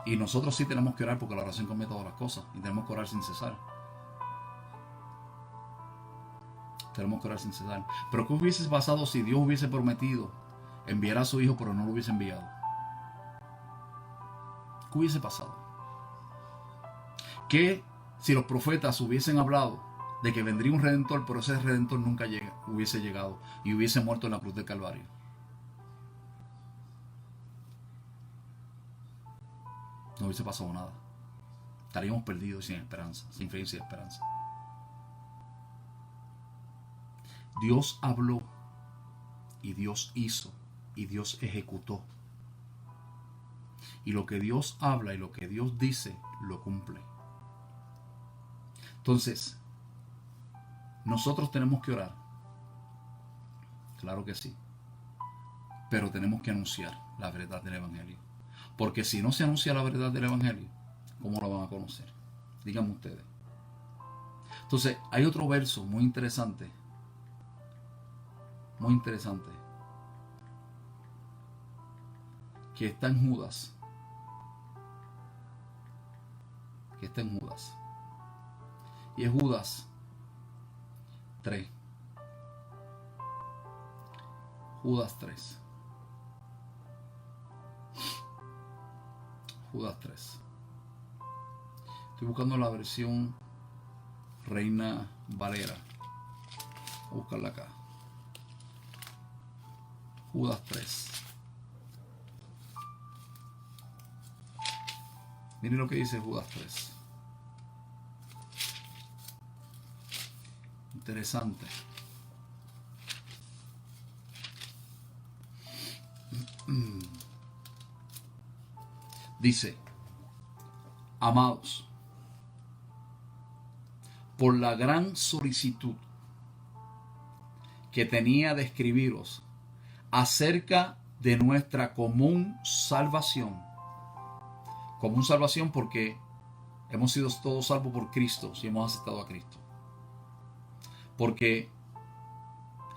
[SPEAKER 1] Y nosotros sí tenemos que orar, porque la oración cambia todas las cosas. Y tenemos que orar sin cesar. Tenemos que orar sin cesar. Pero ¿qué hubiese pasado si Dios hubiese prometido enviar a su Hijo, pero no lo hubiese enviado? ¿Qué hubiese pasado? ¿Qué si los profetas hubiesen hablado de que vendría un Redentor, pero ese Redentor nunca hubiese llegado y hubiese muerto en la cruz del Calvario? No hubiese pasado nada. Estaríamos perdidos sin esperanza, sin fe y sin esperanza. Dios habló y Dios hizo y Dios ejecutó. Y lo que Dios habla y lo que Dios dice, lo cumple. Entonces, nosotros tenemos que orar. Claro que sí. Pero tenemos que anunciar la verdad del Evangelio. Porque si no se anuncia la verdad del Evangelio, ¿cómo lo van a conocer? Díganme ustedes. Entonces, hay otro verso muy interesante. Muy interesante. Que está en Judas. Que está en Judas. Y es Judas 3. Judas 3. Judas 3. Estoy buscando la versión Reina Valera. Voy a buscarla acá. Judas 3. Miren lo que dice Judas 3. Interesante. Dice: amados, por la gran solicitud que tenía de escribiros acerca de nuestra común salvación. Común salvación porque hemos sido todos salvos por Cristo si hemos aceptado a Cristo. Porque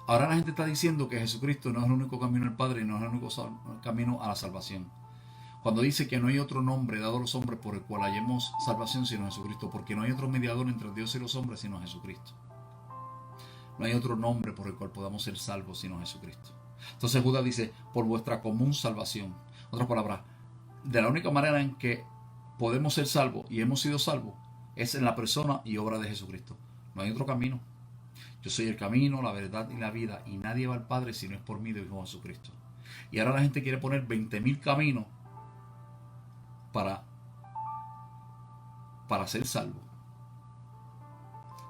[SPEAKER 1] ahora la gente está diciendo que Jesucristo no es el único camino al Padre y no es el único camino a la salvación. Cuando dice que no hay otro nombre dado a los hombres por el cual hallemos salvación sino Jesucristo, porque no hay otro mediador entre Dios y los hombres sino Jesucristo. No hay otro nombre por el cual podamos ser salvos sino Jesucristo. Entonces Judas dice, por vuestra común salvación. Otra palabra, de la única manera en que podemos ser salvos y hemos sido salvos es en la persona y obra de Jesucristo. No hay otro camino. Yo soy el camino, la verdad y la vida, y nadie va al Padre si no es por mí, dijo Jesucristo. Y ahora la gente quiere poner 20,000 caminos para ser salvo.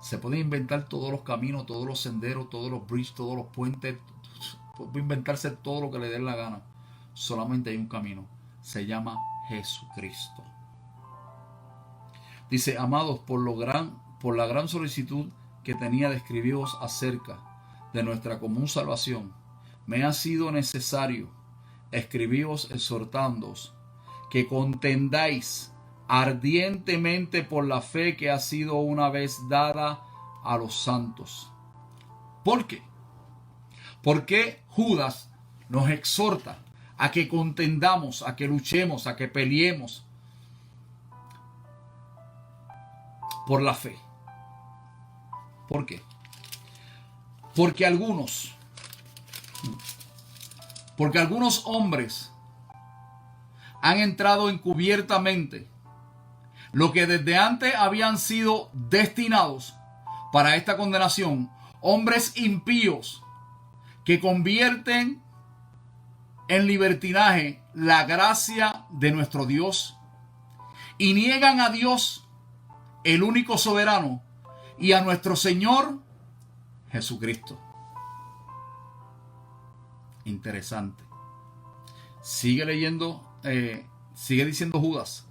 [SPEAKER 1] Se pueden inventar todos los caminos, todos los senderos, todos los bridges, todos los puentes. Puede inventarse todo lo que le dé la gana. Solamente hay un camino. Se llama Jesucristo. Dice, amados, por la gran solicitud que tenía de escribiros acerca de nuestra común salvación, me ha sido necesario escribiros exhortándoos que contendáis ardientemente por la fe que ha sido una vez dada a los santos. ¿Por qué? Porque Judas nos exhorta a que contendamos, a que luchemos, a que peleemos por la fe. ¿Por qué? Porque algunos hombres han entrado encubiertamente, lo que desde antes habían sido destinados para esta condenación, hombres impíos que convierten en libertinaje la gracia de nuestro Dios y niegan a Dios, el único soberano, y a nuestro Señor Jesucristo. Interesante. Sigue leyendo, sigue diciendo Judas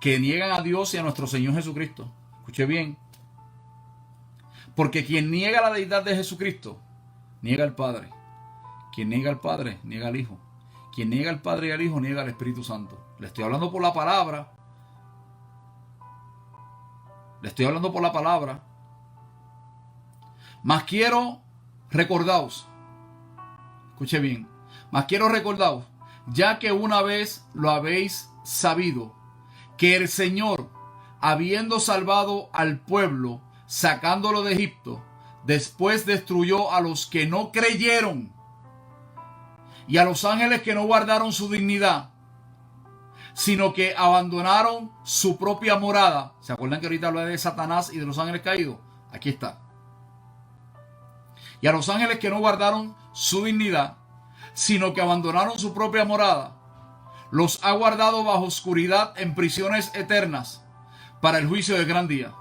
[SPEAKER 1] que niegan a Dios y a nuestro Señor Jesucristo. Escuche bien. Porque quien niega la deidad de Jesucristo, niega al Padre. Quien niega al Padre, niega al Hijo. Quien niega al Padre y al Hijo, niega al Espíritu Santo. Le estoy hablando por la palabra. Le estoy hablando por la palabra. Mas quiero recordaos. Escuche bien. Mas quiero recordaos, ya que una vez lo habéis sabido, que el Señor, habiendo salvado al pueblo, sacándolo de Egipto, después destruyó a los que no creyeron y a los ángeles que no guardaron su dignidad, sino que abandonaron su propia morada. ¿Se acuerdan que ahorita hablé de Satanás y de los ángeles caídos? Aquí está. Y a los ángeles que no guardaron su dignidad, sino que abandonaron su propia morada, los ha guardado bajo oscuridad en prisiones eternas para el juicio del gran día,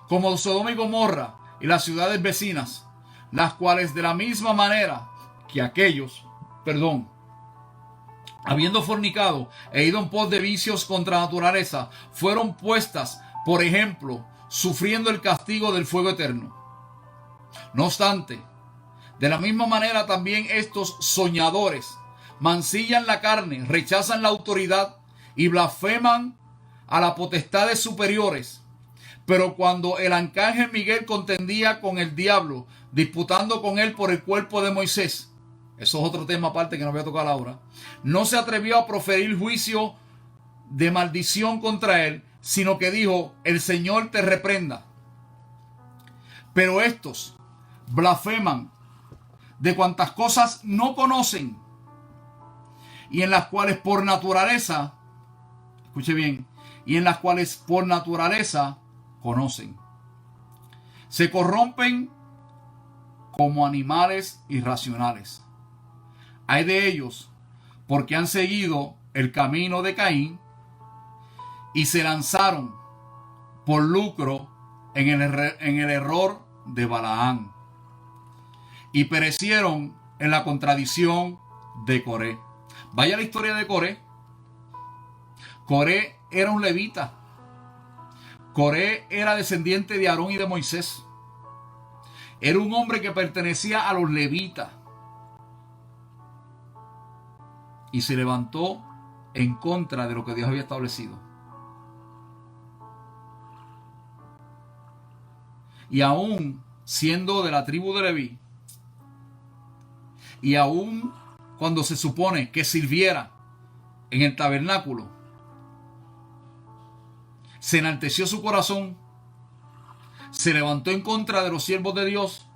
[SPEAKER 1] como Sodoma y Gomorra y las ciudades vecinas, las cuales de la misma manera que aquellos, habiendo fornicado e ido en pos de vicios contra naturaleza, fueron puestas, por ejemplo, sufriendo el castigo del fuego eterno. No obstante, de la misma manera también estos soñadores mancillan la carne, rechazan la autoridad y blasfeman a las potestades superiores. Pero cuando el arcángel Miguel contendía con el diablo, disputando con él por el cuerpo de Moisés, eso es otro tema aparte que no voy a tocar ahora, no se atrevió a proferir juicio de maldición contra él, sino que dijo: el Señor te reprenda. Pero estos blasfeman de cuantas cosas no conocen y en las cuales por naturaleza, escuche bien, y en las cuales por naturaleza conocen. Se corrompen como animales irracionales. Hay de ellos porque han seguido el camino de Caín y se lanzaron por lucro en el error de Balaán y perecieron en la contradicción de Coré. Vaya la historia de Coré. Coré era un levita. Coré era descendiente de Aarón y de Moisés. Era un hombre que pertenecía a los levitas. Y se levantó en contra de lo que Dios había establecido. Y aún siendo de la tribu de Leví, y aún cuando se supone que sirviera en el tabernáculo, se enalteció su corazón, se levantó en contra de los siervos de Dios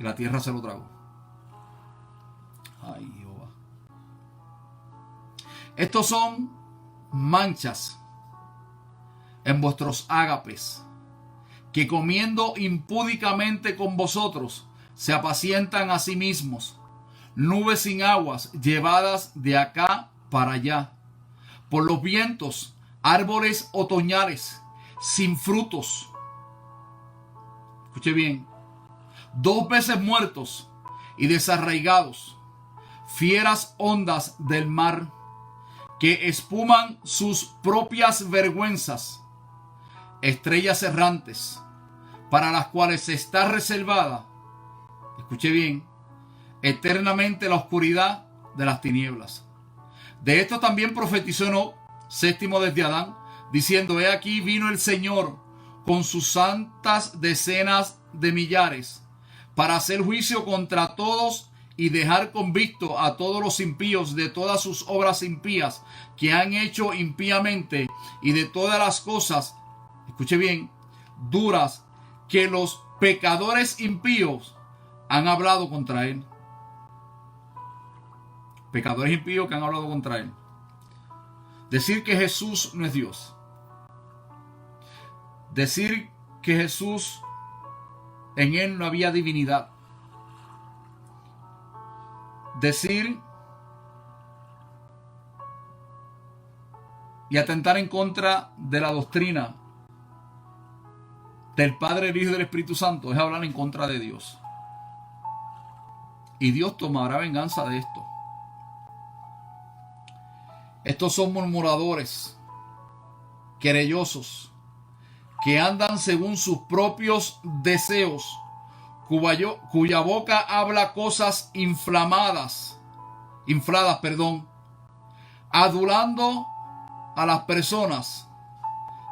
[SPEAKER 1] y la tierra se lo tragó. Ay, Jehová. Estos son manchas en vuestros ágapes, que comiendo impúdicamente con vosotros se apacientan a sí mismos, nubes sin aguas llevadas de acá para allá, por los vientos, árboles otoñales sin frutos. Escuche bien, 2 veces muertos y desarraigados, fieras ondas del mar que espuman sus propias vergüenzas, estrellas errantes para las cuales está reservada, escuche bien, eternamente la oscuridad de las tinieblas. De esto también profetizó Enoc, séptimo desde Adán, diciendo: he aquí vino el Señor con sus santas decenas de millares para hacer juicio contra todos y dejar convicto a todos los impíos de todas sus obras impías que han hecho impíamente y de todas las cosas, escuche bien, duras que los pecadores impíos han hablado contra él. Pecadores impíos que han hablado contra él. Decir que Jesús no es Dios. Decir que Jesús, en él no había divinidad. Decir y atentar en contra de la doctrina del Padre, el Hijo y del Espíritu Santo es hablar en contra de Dios. Y Dios tomará venganza de esto. Estos son murmuradores, querellosos, que andan según sus propios deseos, cuya boca habla cosas infladas, adulando a las personas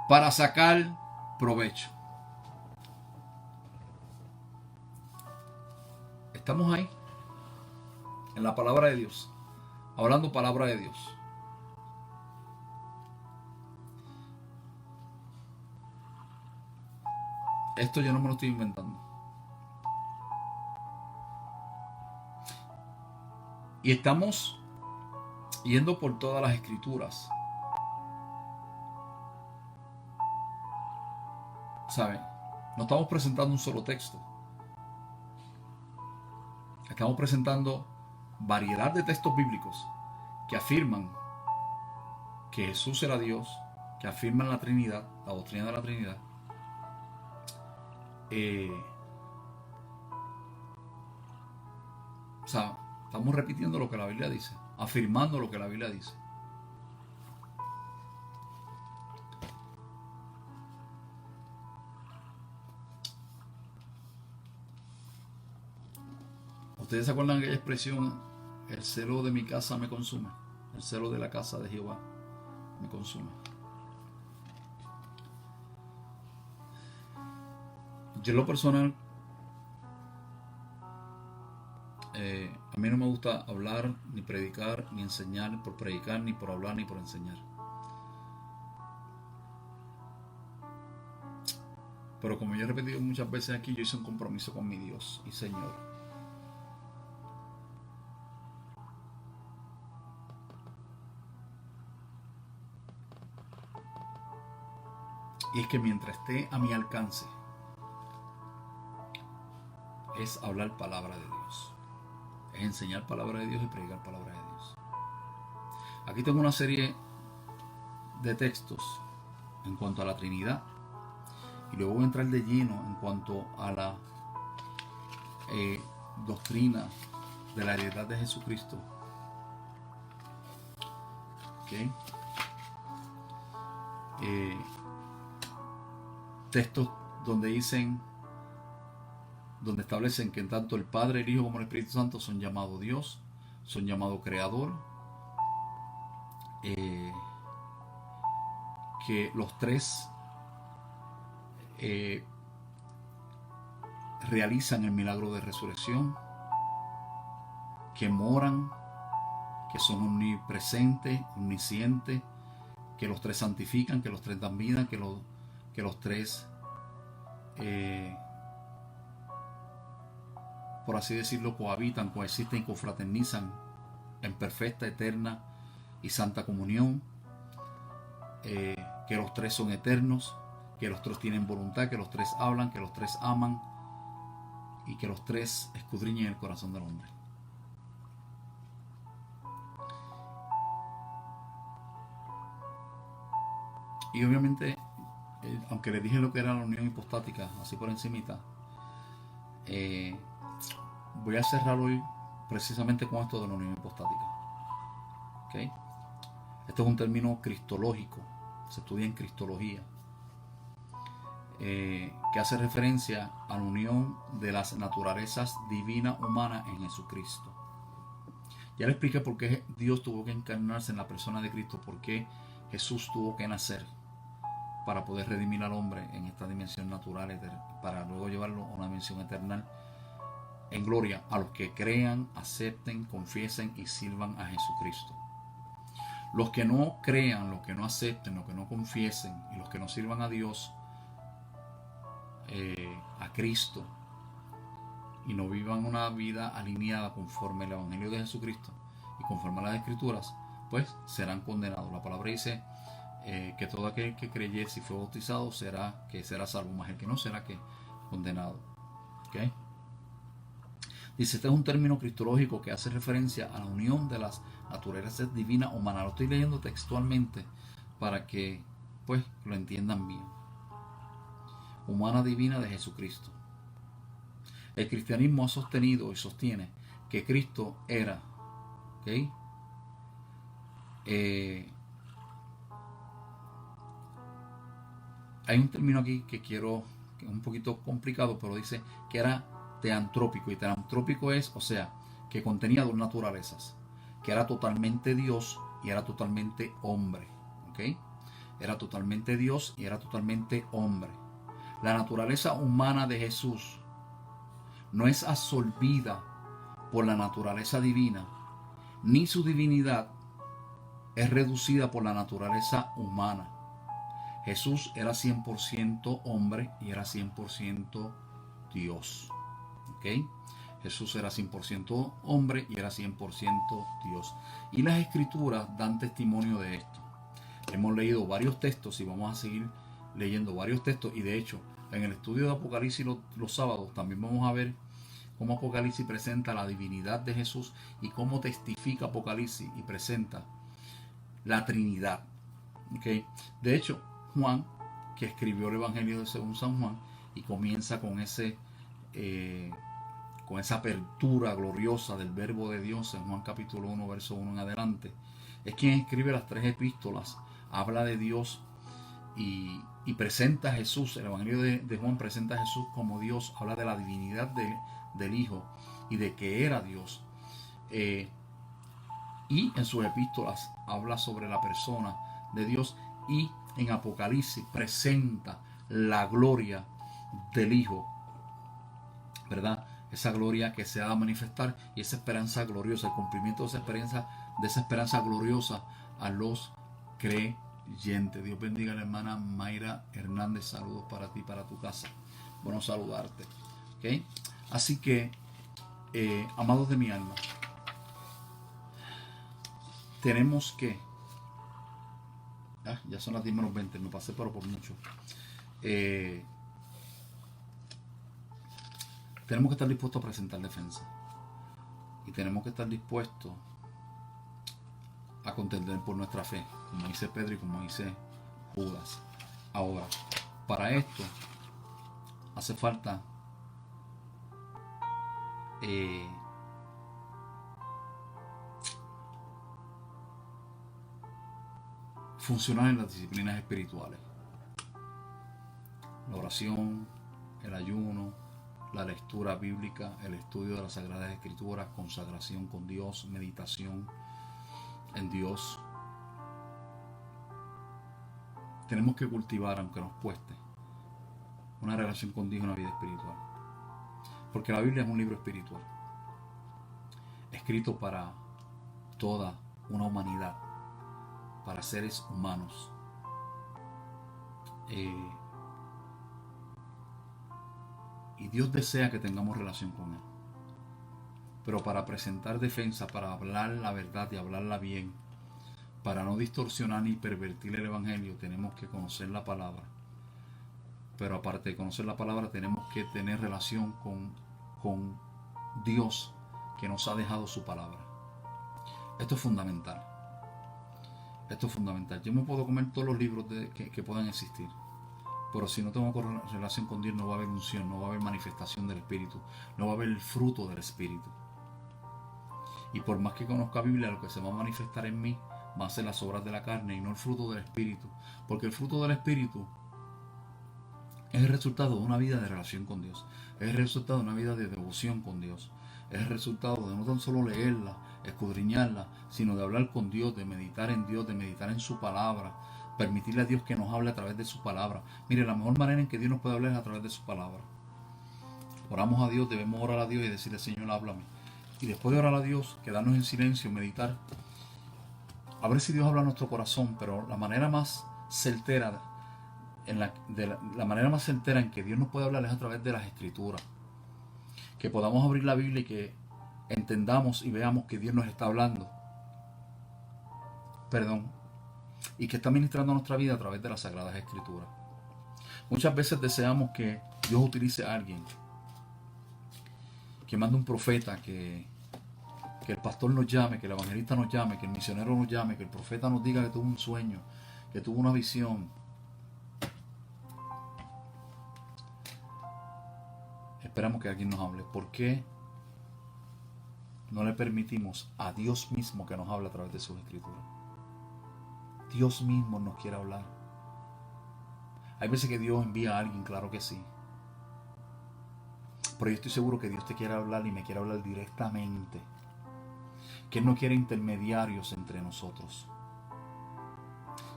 [SPEAKER 1] para sacar provecho. Estamos ahí, en la palabra de Dios, hablando palabra de Dios. Esto yo no me lo estoy inventando. Y estamos yendo por todas las escrituras. ¿Saben? No estamos presentando un solo texto. Estamos presentando variedad de textos bíblicos que afirman que Jesús era Dios, que afirman la Trinidad, la doctrina de la Trinidad. O sea, estamos repitiendo lo que la Biblia dice, afirmando lo que la Biblia dice. ¿Ustedes se acuerdan de aquella expresión? El celo de mi casa me consume. El celo de la casa de Jehová me consume. Yo en lo personal, a mí no me gusta hablar, ni predicar, ni enseñar por predicar, ni por hablar, ni por enseñar. Pero como yo he repetido muchas veces aquí, yo hice un compromiso con mi Dios y Señor. Y es que mientras esté a mi alcance, es hablar palabra de Dios. Es enseñar palabra de Dios y predicar palabra de Dios. Aquí tengo una serie de textos en cuanto a la Trinidad. Y luego voy a entrar de lleno en cuanto a la doctrina de la heredad de Jesucristo. ¿Okay? Textos donde establecen que tanto el Padre, el Hijo como el Espíritu Santo son llamados Dios, son llamados Creador, que los tres realizan el milagro de resurrección, que moran, que son omnipresentes, omniscientes, que los tres santifican, que los tres dan vida, que los tres por así decirlo, cohabitan, coexisten y confraternizan en perfecta, eterna y santa comunión, que los tres son eternos, que los tres tienen voluntad, que los tres hablan, que los tres aman y que los tres escudriñen el corazón del hombre. Y obviamente, aunque les dije lo que era la unión hipostática, así por encimita, voy a cerrar hoy precisamente con esto de la unión hipostática. ¿Okay? Esto es un término cristológico, se estudia en cristología, que hace referencia a la unión de las naturalezas divina humana en Jesucristo. Ya le expliqué por qué Dios tuvo que encarnarse en la persona de Cristo, por qué Jesús tuvo que nacer para poder redimir al hombre en esta dimensión natural, para luego llevarlo a una dimensión eterna en gloria a los que crean, acepten, confiesen y sirvan a Jesucristo. Los que no crean, los que no acepten, los que no confiesen y los que no sirvan a Dios, a Cristo, y no vivan una vida alineada conforme al Evangelio de Jesucristo y conforme a las Escrituras, pues serán condenados. La palabra dice que todo aquel que creyese y fue bautizado será salvo, mas el que no será condenado. ¿Okay? Dice, este es un término cristológico que hace referencia a la unión de las naturalezas divinas humanas. Lo estoy leyendo textualmente para que pues lo entiendan bien. Humana divina de Jesucristo. El cristianismo ha sostenido y sostiene que Cristo era, ¿okay? hay un término aquí que es un poquito complicado, pero dice que era teantrópico. Y teantrópico es, o sea, que contenía dos naturalezas, que era totalmente Dios y era totalmente hombre. ¿Ok? Era totalmente Dios y era totalmente hombre. La naturaleza humana de Jesús no es absorbida por la naturaleza divina, ni su divinidad es reducida por la naturaleza humana. Jesús era 100% hombre y era 100% Dios. ¿Ok? Jesús era 100% hombre y era 100% Dios. Y las escrituras dan testimonio de esto. Hemos leído varios textos y vamos a seguir leyendo varios textos. Y de hecho, en el estudio de Apocalipsis los sábados también vamos a ver cómo Apocalipsis presenta la divinidad de Jesús y cómo testifica Apocalipsis y presenta la Trinidad. ¿Okay? De hecho, Juan, que escribió el Evangelio según San Juan, y comienza con con esa apertura gloriosa del verbo de Dios en Juan capítulo 1, verso 1 en adelante, es quien escribe las 3 epístolas, habla de Dios y presenta a Jesús. El Evangelio de Juan presenta a Jesús como Dios, habla de la divinidad del Hijo y de que era Dios. Y en sus epístolas habla sobre la persona de Dios, y en Apocalipsis presenta la gloria del Hijo, ¿verdad? Esa gloria que se ha de manifestar y esa esperanza gloriosa, el cumplimiento de esa esperanza gloriosa a los creyentes. Dios bendiga a la hermana Mayra Hernández. Saludos para ti, para tu casa. Bueno saludarte. ¿Okay? Así que, amados de mi alma, tenemos que... ya son las 10:20, me pasé pero por mucho. Tenemos que estar dispuestos a presentar defensa. Y tenemos que estar dispuestos a contender por nuestra fe, como dice Pedro y como dice Judas. Ahora, para esto hace falta funcionar en las disciplinas espirituales: la oración, el ayuno, la lectura bíblica, el estudio de las Sagradas Escrituras, consagración con Dios, meditación en Dios. Tenemos que cultivar, aunque nos cueste, una relación con Dios, una vida espiritual. Porque la Biblia es un libro espiritual, escrito para toda una humanidad, para seres humanos. Y Dios desea que tengamos relación con Él. Pero para presentar defensa, para hablar la verdad y hablarla bien, para no distorsionar ni pervertir el Evangelio, tenemos que conocer la palabra. Pero aparte de conocer la palabra, tenemos que tener relación con Dios, que nos ha dejado su palabra. Esto es fundamental. Esto es fundamental. Yo me puedo comer todos los libros que puedan existir, pero si no tengo relación con Dios, no va a haber unción, no va a haber manifestación del Espíritu, no va a haber el fruto del Espíritu. Y por más que conozca Biblia, lo que se va a manifestar en mí va a ser las obras de la carne y no el fruto del Espíritu. Porque el fruto del Espíritu es el resultado de una vida de relación con Dios, es el resultado de una vida de devoción con Dios, es el resultado de no tan solo leerla, escudriñarla, sino de hablar con Dios, de meditar en Dios, de meditar en su palabra, permitirle a Dios que nos hable a través de su palabra. Mire, la mejor manera en que Dios nos puede hablar es a través de su palabra. Oramos a Dios, debemos orar a Dios y decirle: Señor, háblame. Y después de orar a Dios, quedarnos en silencio, meditar, a ver si Dios habla a nuestro corazón. Pero la manera más certera la manera más certera en que Dios nos puede hablar es a través de las Escrituras. Que podamos abrir la Biblia y que entendamos y veamos que Dios nos está hablando. Y que está ministrando nuestra vida a través de las Sagradas Escrituras. Muchas veces deseamos que Dios utilice a alguien, que mande un profeta, que el pastor nos llame, que el evangelista nos llame, que el misionero nos llame, que el profeta nos diga que tuvo un sueño, que tuvo una visión. Esperamos que alguien nos hable. ¿Por qué no le permitimos a Dios mismo que nos hable a través de sus escrituras? Dios mismo nos quiere hablar. Hay veces que Dios envía a alguien, claro que sí. Pero yo estoy seguro que Dios te quiere hablar y me quiere hablar directamente. Que Él no quiere intermediarios entre nosotros.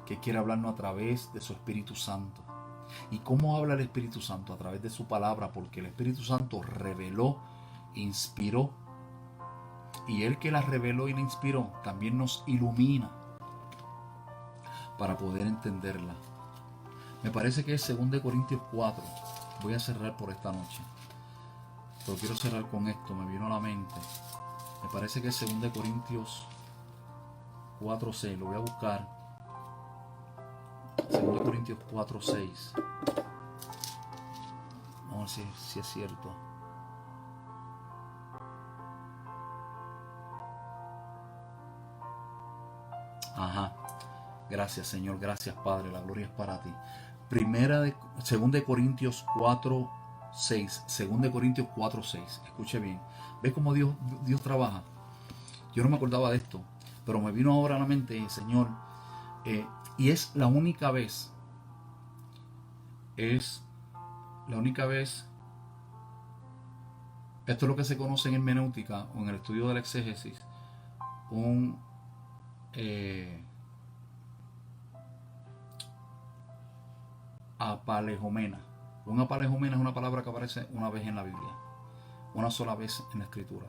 [SPEAKER 1] Que quiere hablarnos a través de su Espíritu Santo. ¿Y cómo habla el Espíritu Santo? A través de su palabra, porque el Espíritu Santo reveló, inspiró. Y Él que la reveló y la inspiró, también nos ilumina para poder entenderla. Me parece que es 2 Corintios 4. Voy a cerrar por esta noche. Pero quiero cerrar con esto, me vino a la mente. Me parece que es 2 Corintios 4:6. Lo voy a buscar. 2 Corintios 4:6. Vamos a ver si es cierto. Ajá. Gracias, Señor. Gracias, Padre. La gloria es para ti. 2 Corintios 4:6. 2 Corintios 4:6. Escuche bien. ¿Ves cómo Dios trabaja? Yo no me acordaba de esto, pero me vino ahora a la mente, Señor. Y es la única vez. Es la única vez. Esto es lo que se conoce en hermenéutica o en el estudio del exégesis. Un apalejomena. Un apalejomena es una palabra que aparece una vez en la Biblia, una sola vez en la Escritura.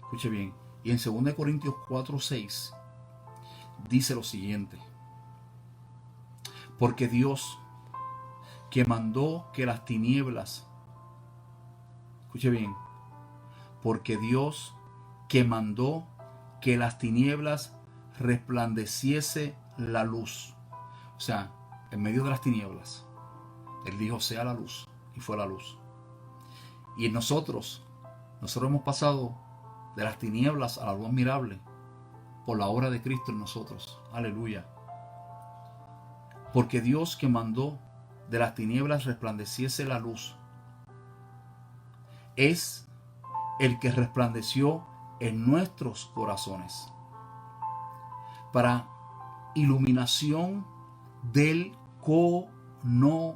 [SPEAKER 1] Escuche bien. Y en 2 Corintios 4:6 dice lo siguiente: porque Dios, que mandó que las tinieblas, escuche bien, porque Dios, que mandó que las tinieblas resplandeciese la luz. O sea, en medio de las tinieblas, Él dijo, sea la luz, y fue la luz. Y en nosotros hemos pasado de las tinieblas a la luz admirable por la obra de Cristo en nosotros. Aleluya. Porque Dios, que mandó de las tinieblas resplandeciese la luz, es el que resplandeció en nuestros corazones para iluminación del conocimiento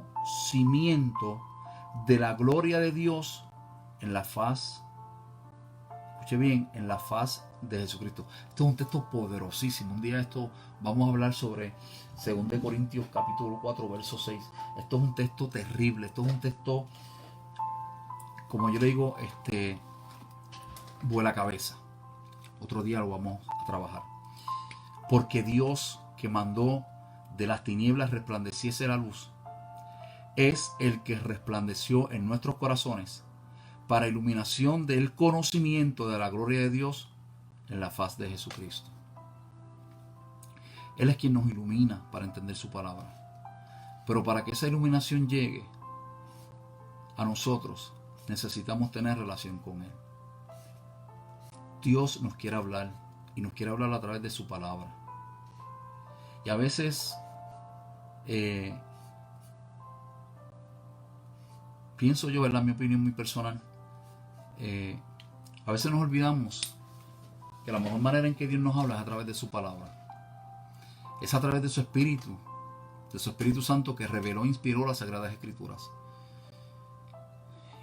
[SPEAKER 1] de la gloria de Dios en la faz, escuche bien, en la faz de Jesucristo. Esto es un texto poderosísimo. Un día esto vamos a hablar sobre 2 Corintios capítulo 4 verso 6. Esto es un texto terrible. Esto es un texto, como yo le digo, vuela cabeza. Otro día lo vamos a trabajar. Porque Dios, que mandó de las tinieblas resplandeciese la luz, es el que resplandeció en nuestros corazones para iluminación del conocimiento de la gloria de Dios en la faz de Jesucristo. Él es quien nos ilumina para entender su palabra. Pero para que esa iluminación llegue a nosotros, necesitamos tener relación con Él. Dios nos quiere hablar y nos quiere hablar a través de su palabra. Y a veces pienso yo, ¿verdad? Mi opinión muy personal. A veces nos olvidamos que la mejor manera en que Dios nos habla es a través de su palabra. Es a través de su Espíritu Santo que reveló e inspiró las Sagradas Escrituras.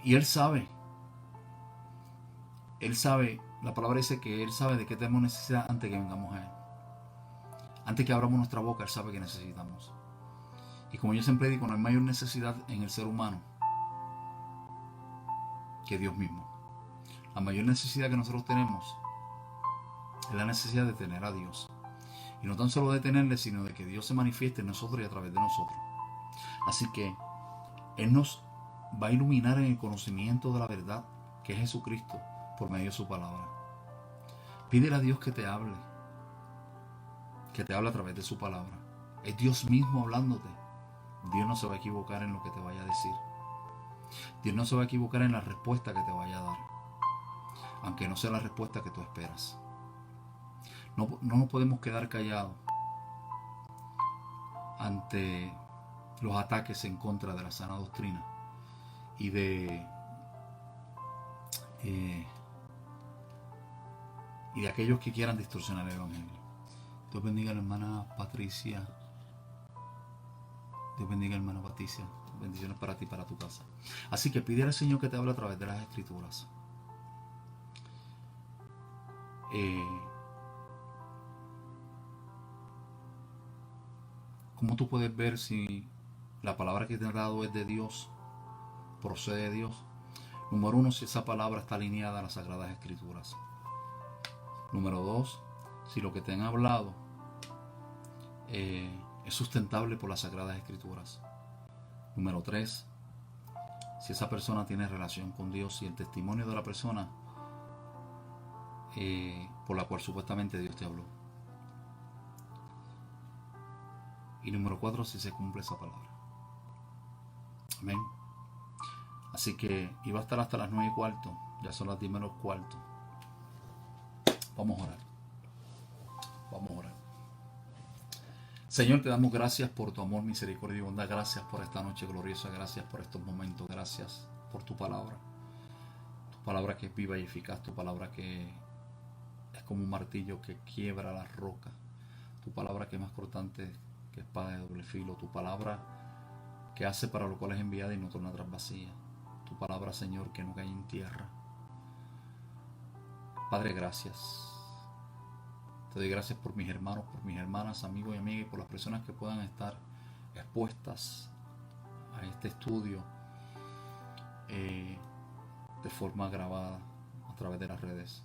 [SPEAKER 1] Y Él sabe, la palabra dice que Él sabe de qué tenemos necesidad antes que vengamos a Él. Antes que abramos nuestra boca, Él sabe que necesitamos. Y como yo siempre digo, no hay mayor necesidad en el ser humano que Dios mismo. La mayor necesidad que nosotros tenemos es la necesidad de tener a Dios. Y no tan solo de tenerle, sino de que Dios se manifieste en nosotros y a través de nosotros. Así que Él nos va a iluminar en el conocimiento de la verdad, que es Jesucristo, por medio de su palabra. Pídele a Dios que te hable a través de su palabra. Es Dios mismo hablándote. Dios no se va a equivocar en lo que te vaya a decir. Dios no se va a equivocar en la respuesta que te vaya a dar, aunque no sea la respuesta que tú esperas. No nos podemos quedar callados ante los ataques en contra de la sana doctrina y de aquellos que quieran distorsionar el Evangelio. Dios bendiga a la hermana Patricia Dios bendiga, hermana Patricia. Bendiciones para ti y para tu casa. Así que pide al Señor que te hable a través de las Escrituras. ¿Cómo tú puedes ver si la palabra que te ha dado es de Dios, procede de Dios? Número 1, si esa palabra está alineada a las Sagradas Escrituras. Número 2, si lo que te han hablado es sustentable por las Sagradas Escrituras. Número 3, si esa persona tiene relación con Dios y el testimonio de la persona por la cual supuestamente Dios te habló. Y número 4, si se cumple esa palabra. Amén. Así que iba a estar hasta las 9:15. Ya son las 10:15. Vamos a orar. Vamos a orar. Señor, te damos gracias por tu amor, misericordia y bondad. Gracias por esta noche gloriosa. Gracias por estos momentos. Gracias por tu palabra. Tu palabra que es viva y eficaz. Tu palabra que es como un martillo que quiebra la roca. Tu palabra que es más cortante que espada de doble filo. Tu palabra que hace para lo cual es enviada y no torna atrás vacía. Tu palabra, Señor, que no cae en tierra. Padre, gracias. Te doy gracias por mis hermanos, por mis hermanas, amigos y amigas, y por las personas que puedan estar expuestas a este estudio de forma grabada a través de las redes.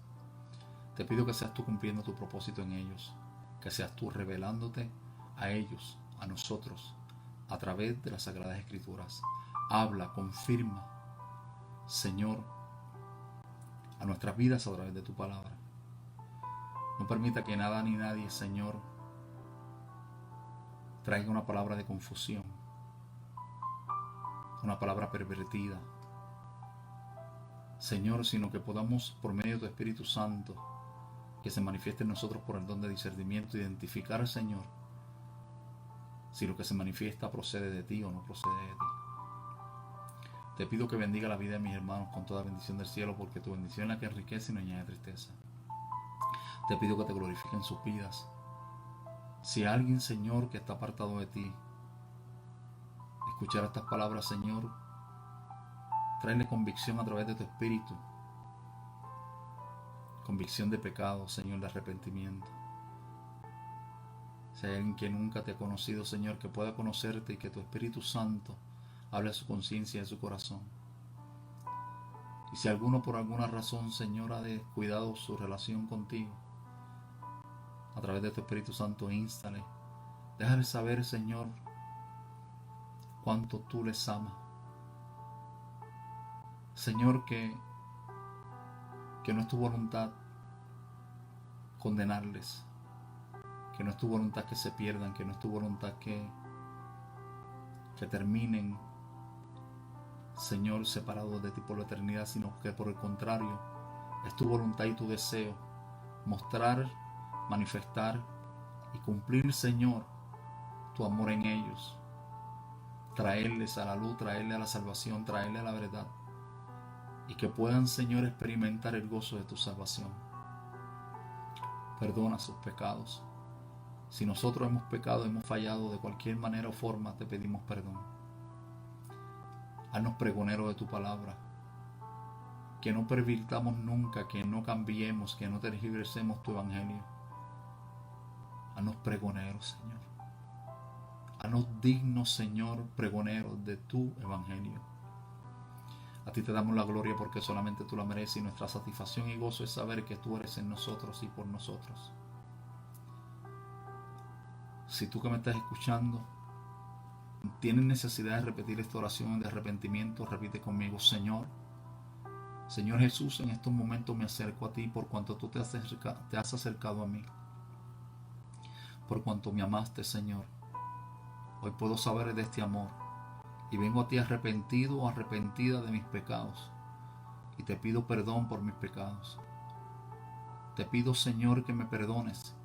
[SPEAKER 1] Te pido que seas tú cumpliendo tu propósito en ellos, que seas tú revelándote a ellos, a nosotros, a través de las Sagradas Escrituras. Habla, confirma, Señor, a nuestras vidas a través de tu palabra. No permita que nada ni nadie, Señor, traiga una palabra de confusión, una palabra pervertida, Señor, sino que podamos, por medio de tu Espíritu Santo, que se manifieste en nosotros por el don de discernimiento, identificar, Señor, si lo que se manifiesta procede de ti o no procede de ti. Te pido que bendiga la vida de mis hermanos con toda bendición del cielo, porque tu bendición es la que enriquece y no añade tristeza. Te pido que te glorifiquen sus vidas. Si alguien, Señor, que está apartado de ti, escuchar estas palabras, Señor, tráele convicción a través de tu Espíritu. Convicción de pecado, Señor, de arrepentimiento. Si hay alguien que nunca te ha conocido, Señor, que pueda conocerte y que tu Espíritu Santo hable a su conciencia y a su corazón. Y si alguno por alguna razón, Señor, ha descuidado su relación contigo, a través de tu Espíritu Santo, instale. Déjale saber, Señor, cuánto tú les amas. Señor, que no es tu voluntad condenarles, que no es tu voluntad que se pierdan, que no es tu voluntad que terminen, Señor, separados de ti por la eternidad, sino que por el contrario, es tu voluntad y tu deseo mostrar, manifestar y cumplir, Señor, tu amor en ellos, traerles a la luz, traerles a la salvación, traerles a la verdad, y que puedan, Señor, experimentar el gozo de tu salvación. Perdona sus pecados. Si nosotros hemos pecado, hemos fallado de cualquier manera o forma, te pedimos perdón. Haznos pregoneros de tu palabra, que no pervirtamos nunca, que no cambiemos, que no tergiversemos tu evangelio. Haznos pregoneros, Señor. Haznos dignos, Señor, pregoneros de tu evangelio. A ti te damos la gloria porque solamente tú la mereces, y nuestra satisfacción y gozo es saber que tú eres en nosotros y por nosotros. Si tú que me estás escuchando tienes necesidad de repetir esta oración de arrepentimiento, repite conmigo: Señor Jesús, en estos momentos me acerco a ti por cuanto tú te has acercado a mí, por cuanto me amaste, Señor. Hoy puedo saber de este amor y vengo a ti arrepentido o arrepentida de mis pecados, y te pido perdón por mis pecados. Te pido, Señor, que me perdones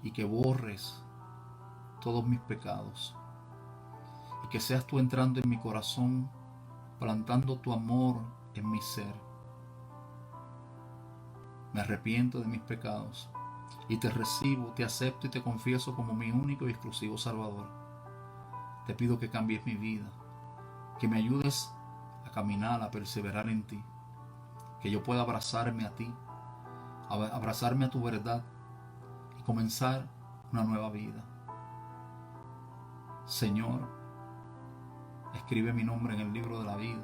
[SPEAKER 1] y que borres todos mis pecados, y que seas tú entrando en mi corazón, plantando tu amor en mi ser. Me arrepiento de mis pecados y te recibo, te acepto y te confieso como mi único y exclusivo Salvador. Te pido que cambies mi vida, que me ayudes a caminar, a perseverar en ti, que yo pueda abrazarme a ti, abrazarme a tu verdad y comenzar una nueva vida. Señor, escribe mi nombre en el libro de la vida,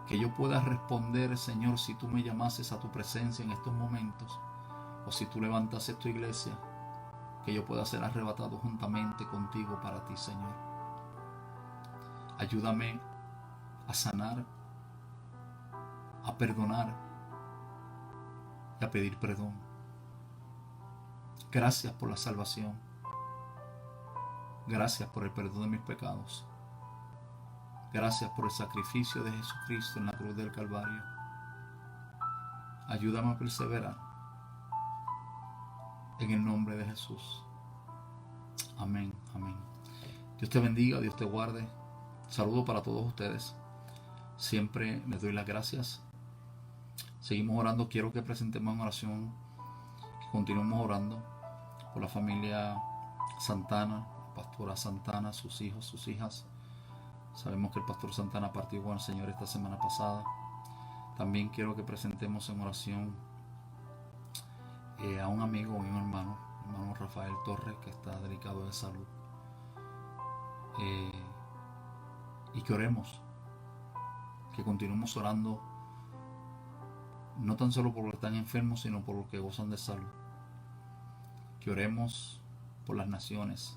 [SPEAKER 1] que yo pueda responder, Señor, si tú me llamases a tu presencia en estos momentos, o si tú levantases tu iglesia, que yo pueda ser arrebatado juntamente contigo para ti, Señor. Ayúdame a sanar, a perdonar y a pedir perdón. Gracias por la salvación. Gracias por el perdón de mis pecados. Gracias por el sacrificio de Jesucristo en la cruz del Calvario. Ayúdame a perseverar. En el nombre de Jesús. Amén, amén. Dios te bendiga, Dios te guarde. Saludo para todos ustedes. Siempre les doy las gracias. Seguimos orando. Quiero que presentemos una oración, que continuemos orando por la familia Santana, Pastora Santana, sus hijos, sus hijas. Sabemos que el Pastor Santana partió con el Señor esta semana pasada. También quiero que presentemos en oración a un amigo y un hermano Rafael Torres, que está delicado de salud. Y que oremos, que continuemos orando, no tan solo por los que están enfermos, sino por los que gozan de salud. Que oremos por las naciones,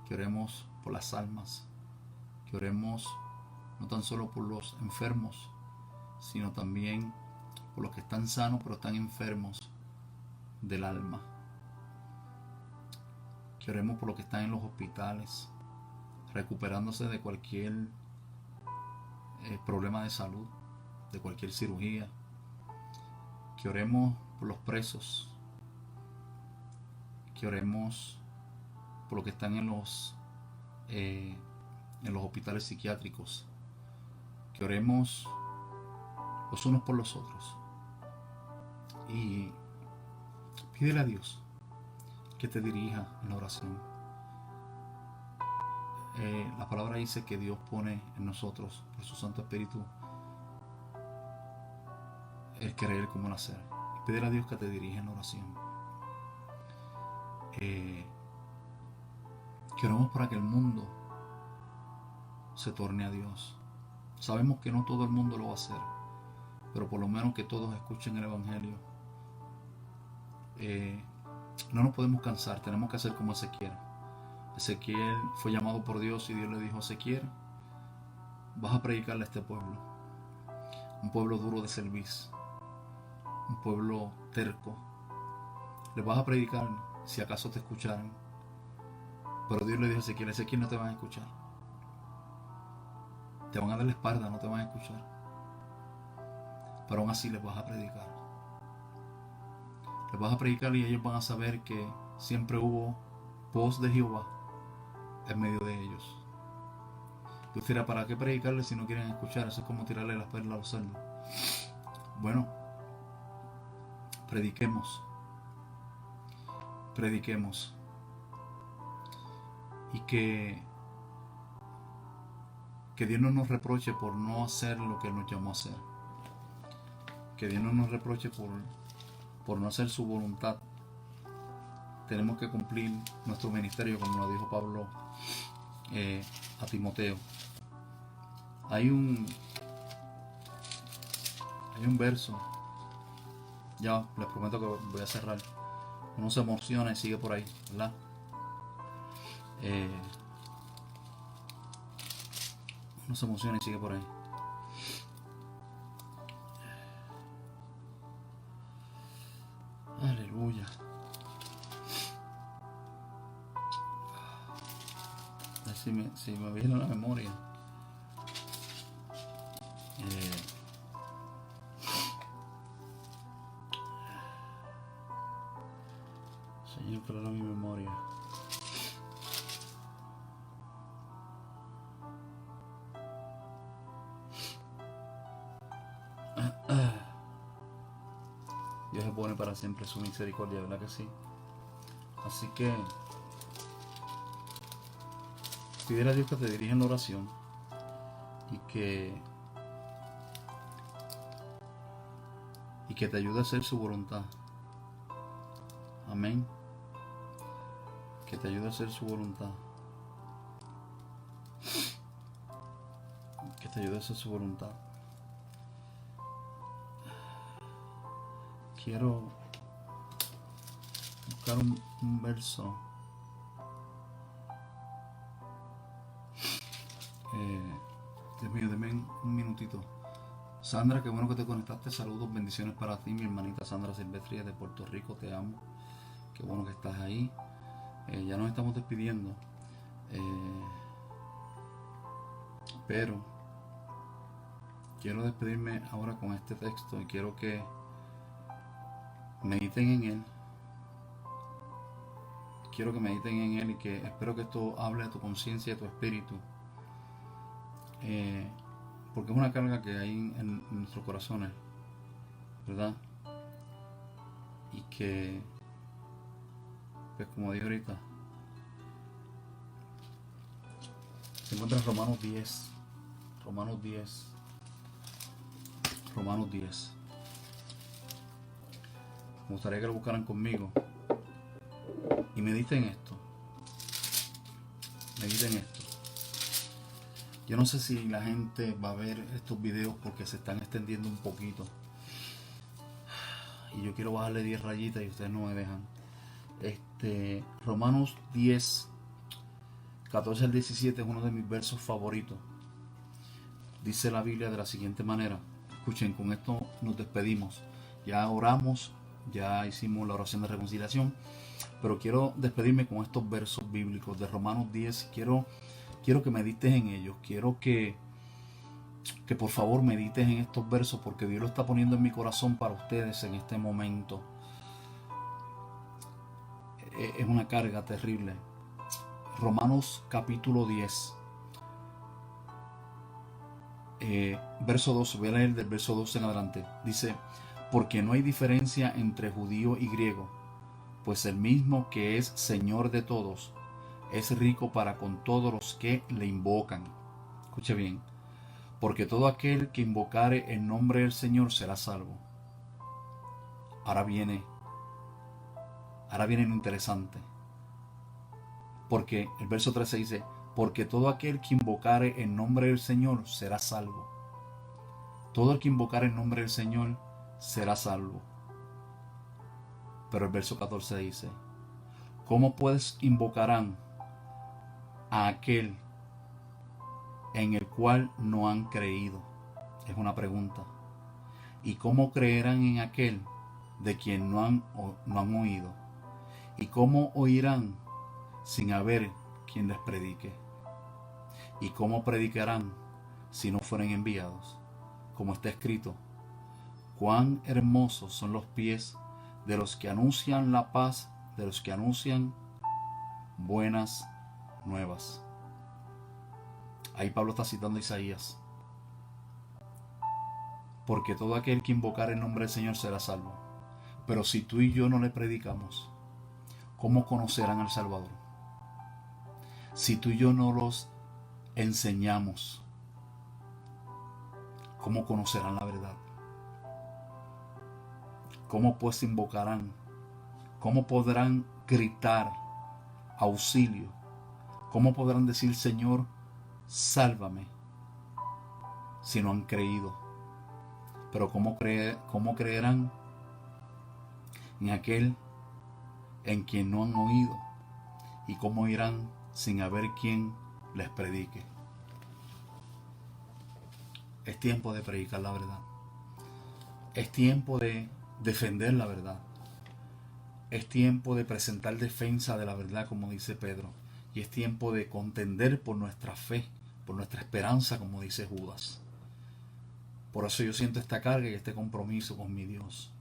[SPEAKER 1] que oremos por las almas, que oremos no tan solo por los enfermos, sino también por los que están sanos pero están enfermos del alma. Que oremos por los que están en los hospitales, recuperándose de cualquier problema de salud, de cualquier cirugía. Que oremos por los presos. Que oremos por los que están en los hospitales psiquiátricos. Que oremos los unos por los otros. Y pídele a Dios que te dirija en la oración. La palabra dice que Dios pone en nosotros, por su Santo Espíritu, el querer como el hacer. Pídele a Dios que te dirija en la oración. Que oremos para que el mundo se torne a Dios. Sabemos que no todo el mundo lo va a hacer, pero por lo menos que todos escuchen el Evangelio. No nos podemos cansar, tenemos que hacer como Ezequiel. Ezequiel fue llamado por Dios y Dios le dijo: Ezequiel, vas a predicarle a este pueblo, un pueblo duro de cerviz, un pueblo terco. Le vas a predicar si acaso te escucharan. Pero Dios le dijo a Ezequiel: Ezequiel, no te van a escuchar, te van a dar la espalda, no te van a escuchar, pero aún así les vas a predicar. Les vas a predicar y ellos van a saber que siempre hubo voz de Jehová en medio de ellos. Tú dirás: ¿para qué predicarles si no quieren escuchar? Eso es como tirarle las perlas a los cerdos. Bueno, prediquemos. Y que Dios no nos reproche por no hacer lo que nos llamó a hacer. Que Dios no nos reproche por no hacer su voluntad. Tenemos que cumplir nuestro ministerio, como lo dijo Pablo a Timoteo. Hay un verso, ya les prometo que voy a cerrar. Uno se emociona y sigue por ahí, ¿verdad? Uno se emociona y sigue por ahí. Aleluya. Si me viene a la memoria. Señor, traerá mi memoria. Dios es bueno para siempre, su misericordia, ¿verdad que sí? Así que
[SPEAKER 2] Pídele a Dios que te dirija en la oración y que te ayude a hacer su voluntad. Amén. Que te ayude a hacer su voluntad. Que te ayude a hacer su voluntad. Quiero buscar un verso. Dios mío, deme un minutito. Sandra, qué bueno que te conectaste. Saludos, bendiciones para ti, mi hermanita Sandra Silvestri de Puerto Rico. Te amo. Qué bueno que estás ahí. Ya nos estamos despidiendo. Pero quiero despedirme ahora con este texto y quiero que mediten en él. Quiero que mediten en él y que espero que esto hable a tu conciencia y a tu espíritu. Porque es una carga que hay en nuestros corazones, ¿verdad? Y que, pues como dije ahorita, se encuentra en Romanos 10. Romanos 10. Romanos 10. Me gustaría que lo buscaran conmigo y mediten esto. Mediten esto. Yo no sé si la gente va a ver estos videos porque se están extendiendo un poquito. Y yo quiero bajarle 10 rayitas y ustedes no me dejan. Romanos 10, 14 al 17 es uno de mis versos favoritos. Dice la Biblia de la siguiente manera. Escuchen, con esto nos despedimos. Ya oramos, ya hicimos la oración de reconciliación, pero quiero despedirme con estos versos bíblicos de Romanos 10. Quiero que medites en ellos. Quiero que por favor medites en estos versos porque Dios lo está poniendo en mi corazón para ustedes en este momento. Es una carga terrible. Romanos capítulo 10. Verso 12, voy a leer del verso 12 en adelante. Dice: porque no hay diferencia entre judío y griego, pues el mismo que es Señor de todos es rico para con todos los que le invocan. Escuche bien. Porque todo aquel que invocare el nombre del Señor será salvo. Ahora viene lo interesante. Porque el verso 13 dice: porque todo aquel que invocare el nombre del Señor será salvo. Todo el que invocare el nombre del Señor será salvo. Pero el verso 14 dice: ¿cómo pues invocarán a aquel en el cual no han creído? Es una pregunta. ¿Y cómo creerán en aquel de quien no han oído? ¿Y cómo oirán sin haber quien les predique? ¿Y cómo predicarán si no fueren enviados? Como está escrito: cuán hermosos son los pies de los que anuncian la paz, de los que anuncian buenas nuevas. Ahí Pablo está citando a Isaías. Porque todo aquel que invocar el nombre del Señor será salvo. Pero si tú y yo no le predicamos, ¿cómo conocerán al Salvador? Si tú y yo no los enseñamos, ¿cómo conocerán la verdad? ¿Cómo pues invocarán? ¿Cómo podrán gritar auxilio? ¿Cómo podrán decir: Señor, sálvame, si no han creído? Pero ¿cómo creerán en aquel en quien no han oído? ¿Y cómo irán sin haber quien les predique? Es tiempo de predicar la verdad. Es tiempo de defender la verdad. Es tiempo de presentar defensa de la verdad, como dice Pedro. Y es tiempo de contender por nuestra fe, por nuestra esperanza, como dice Judas. Por eso yo siento esta carga y este compromiso con mi Dios.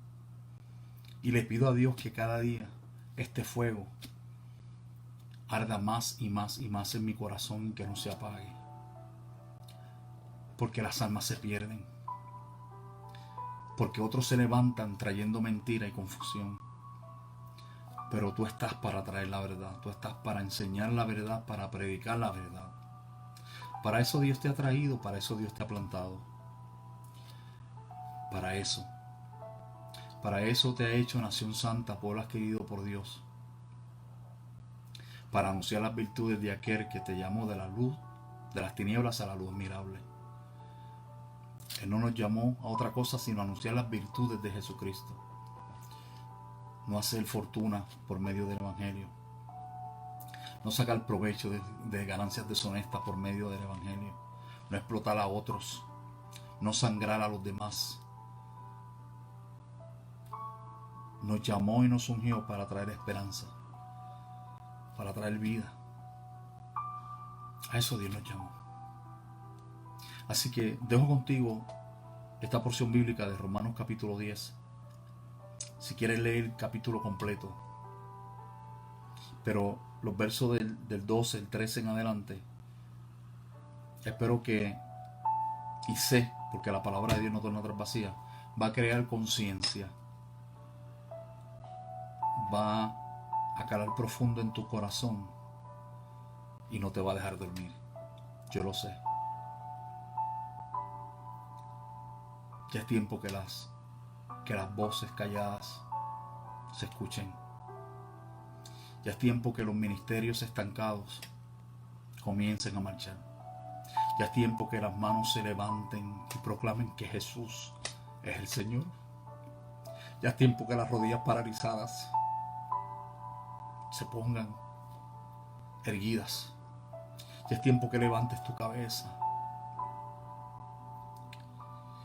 [SPEAKER 2] Y le pido a Dios que cada día este fuego arda más y más y más en mi corazón y que no se apague. Porque las almas se pierden. Porque otros se levantan trayendo mentira y confusión. Pero tú estás para traer la verdad. Tú estás para enseñar la verdad, para predicar la verdad. Para eso Dios te ha traído, para eso Dios te ha plantado. Para eso. Para eso te ha hecho nación santa, pueblo adquirido por Dios. Para anunciar las virtudes de aquel que te llamó de la luz, de las tinieblas a la luz admirable. Él no nos llamó a otra cosa sino a anunciar las virtudes de Jesucristo. No hacer fortuna por medio del Evangelio. No sacar provecho de ganancias deshonestas por medio del Evangelio. No explotar a otros. No sangrar a los demás. Nos llamó y nos ungió para traer esperanza. Para traer vida. A eso Dios nos llamó. Así que dejo contigo esta porción bíblica de Romanos capítulo 10. Si quieres leer el capítulo completo. Pero los versos del 12, el 13 en adelante, espero que, y sé, porque la palabra de Dios no torna atrás vacía, va a crear conciencia. Va a calar profundo en tu corazón y no te va a dejar dormir. Yo lo sé. Ya es tiempo que las voces calladas se escuchen. Ya es tiempo que los ministerios estancados comiencen a marchar. Ya es tiempo que las manos se levanten y proclamen que Jesús es el Señor. Ya es tiempo que las rodillas paralizadas se pongan erguidas. Ya es tiempo que levantes tu cabeza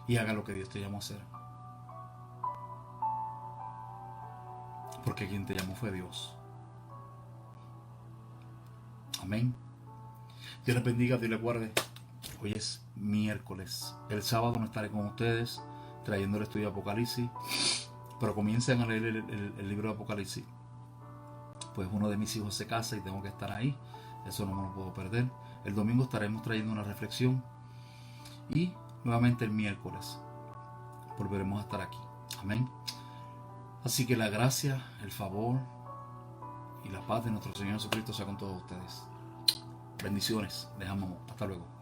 [SPEAKER 2] y haga lo que Dios te llamó a hacer. Porque quien te llamó fue Dios. Amén. Dios les bendiga, Dios les guarde. Hoy es miércoles. El sábado no estaré con ustedes trayendo el estudio de Apocalipsis. Pero comiencen a leer el libro de Apocalipsis. Pues uno de mis hijos se casa y tengo que estar ahí. Eso no me lo puedo perder. El domingo estaremos trayendo una reflexión. Y nuevamente el miércoles volveremos a estar aquí. Amén. Así que la gracia, el favor y la paz de nuestro Señor Jesucristo sea con todos ustedes. Bendiciones. Les amamos. Hasta luego.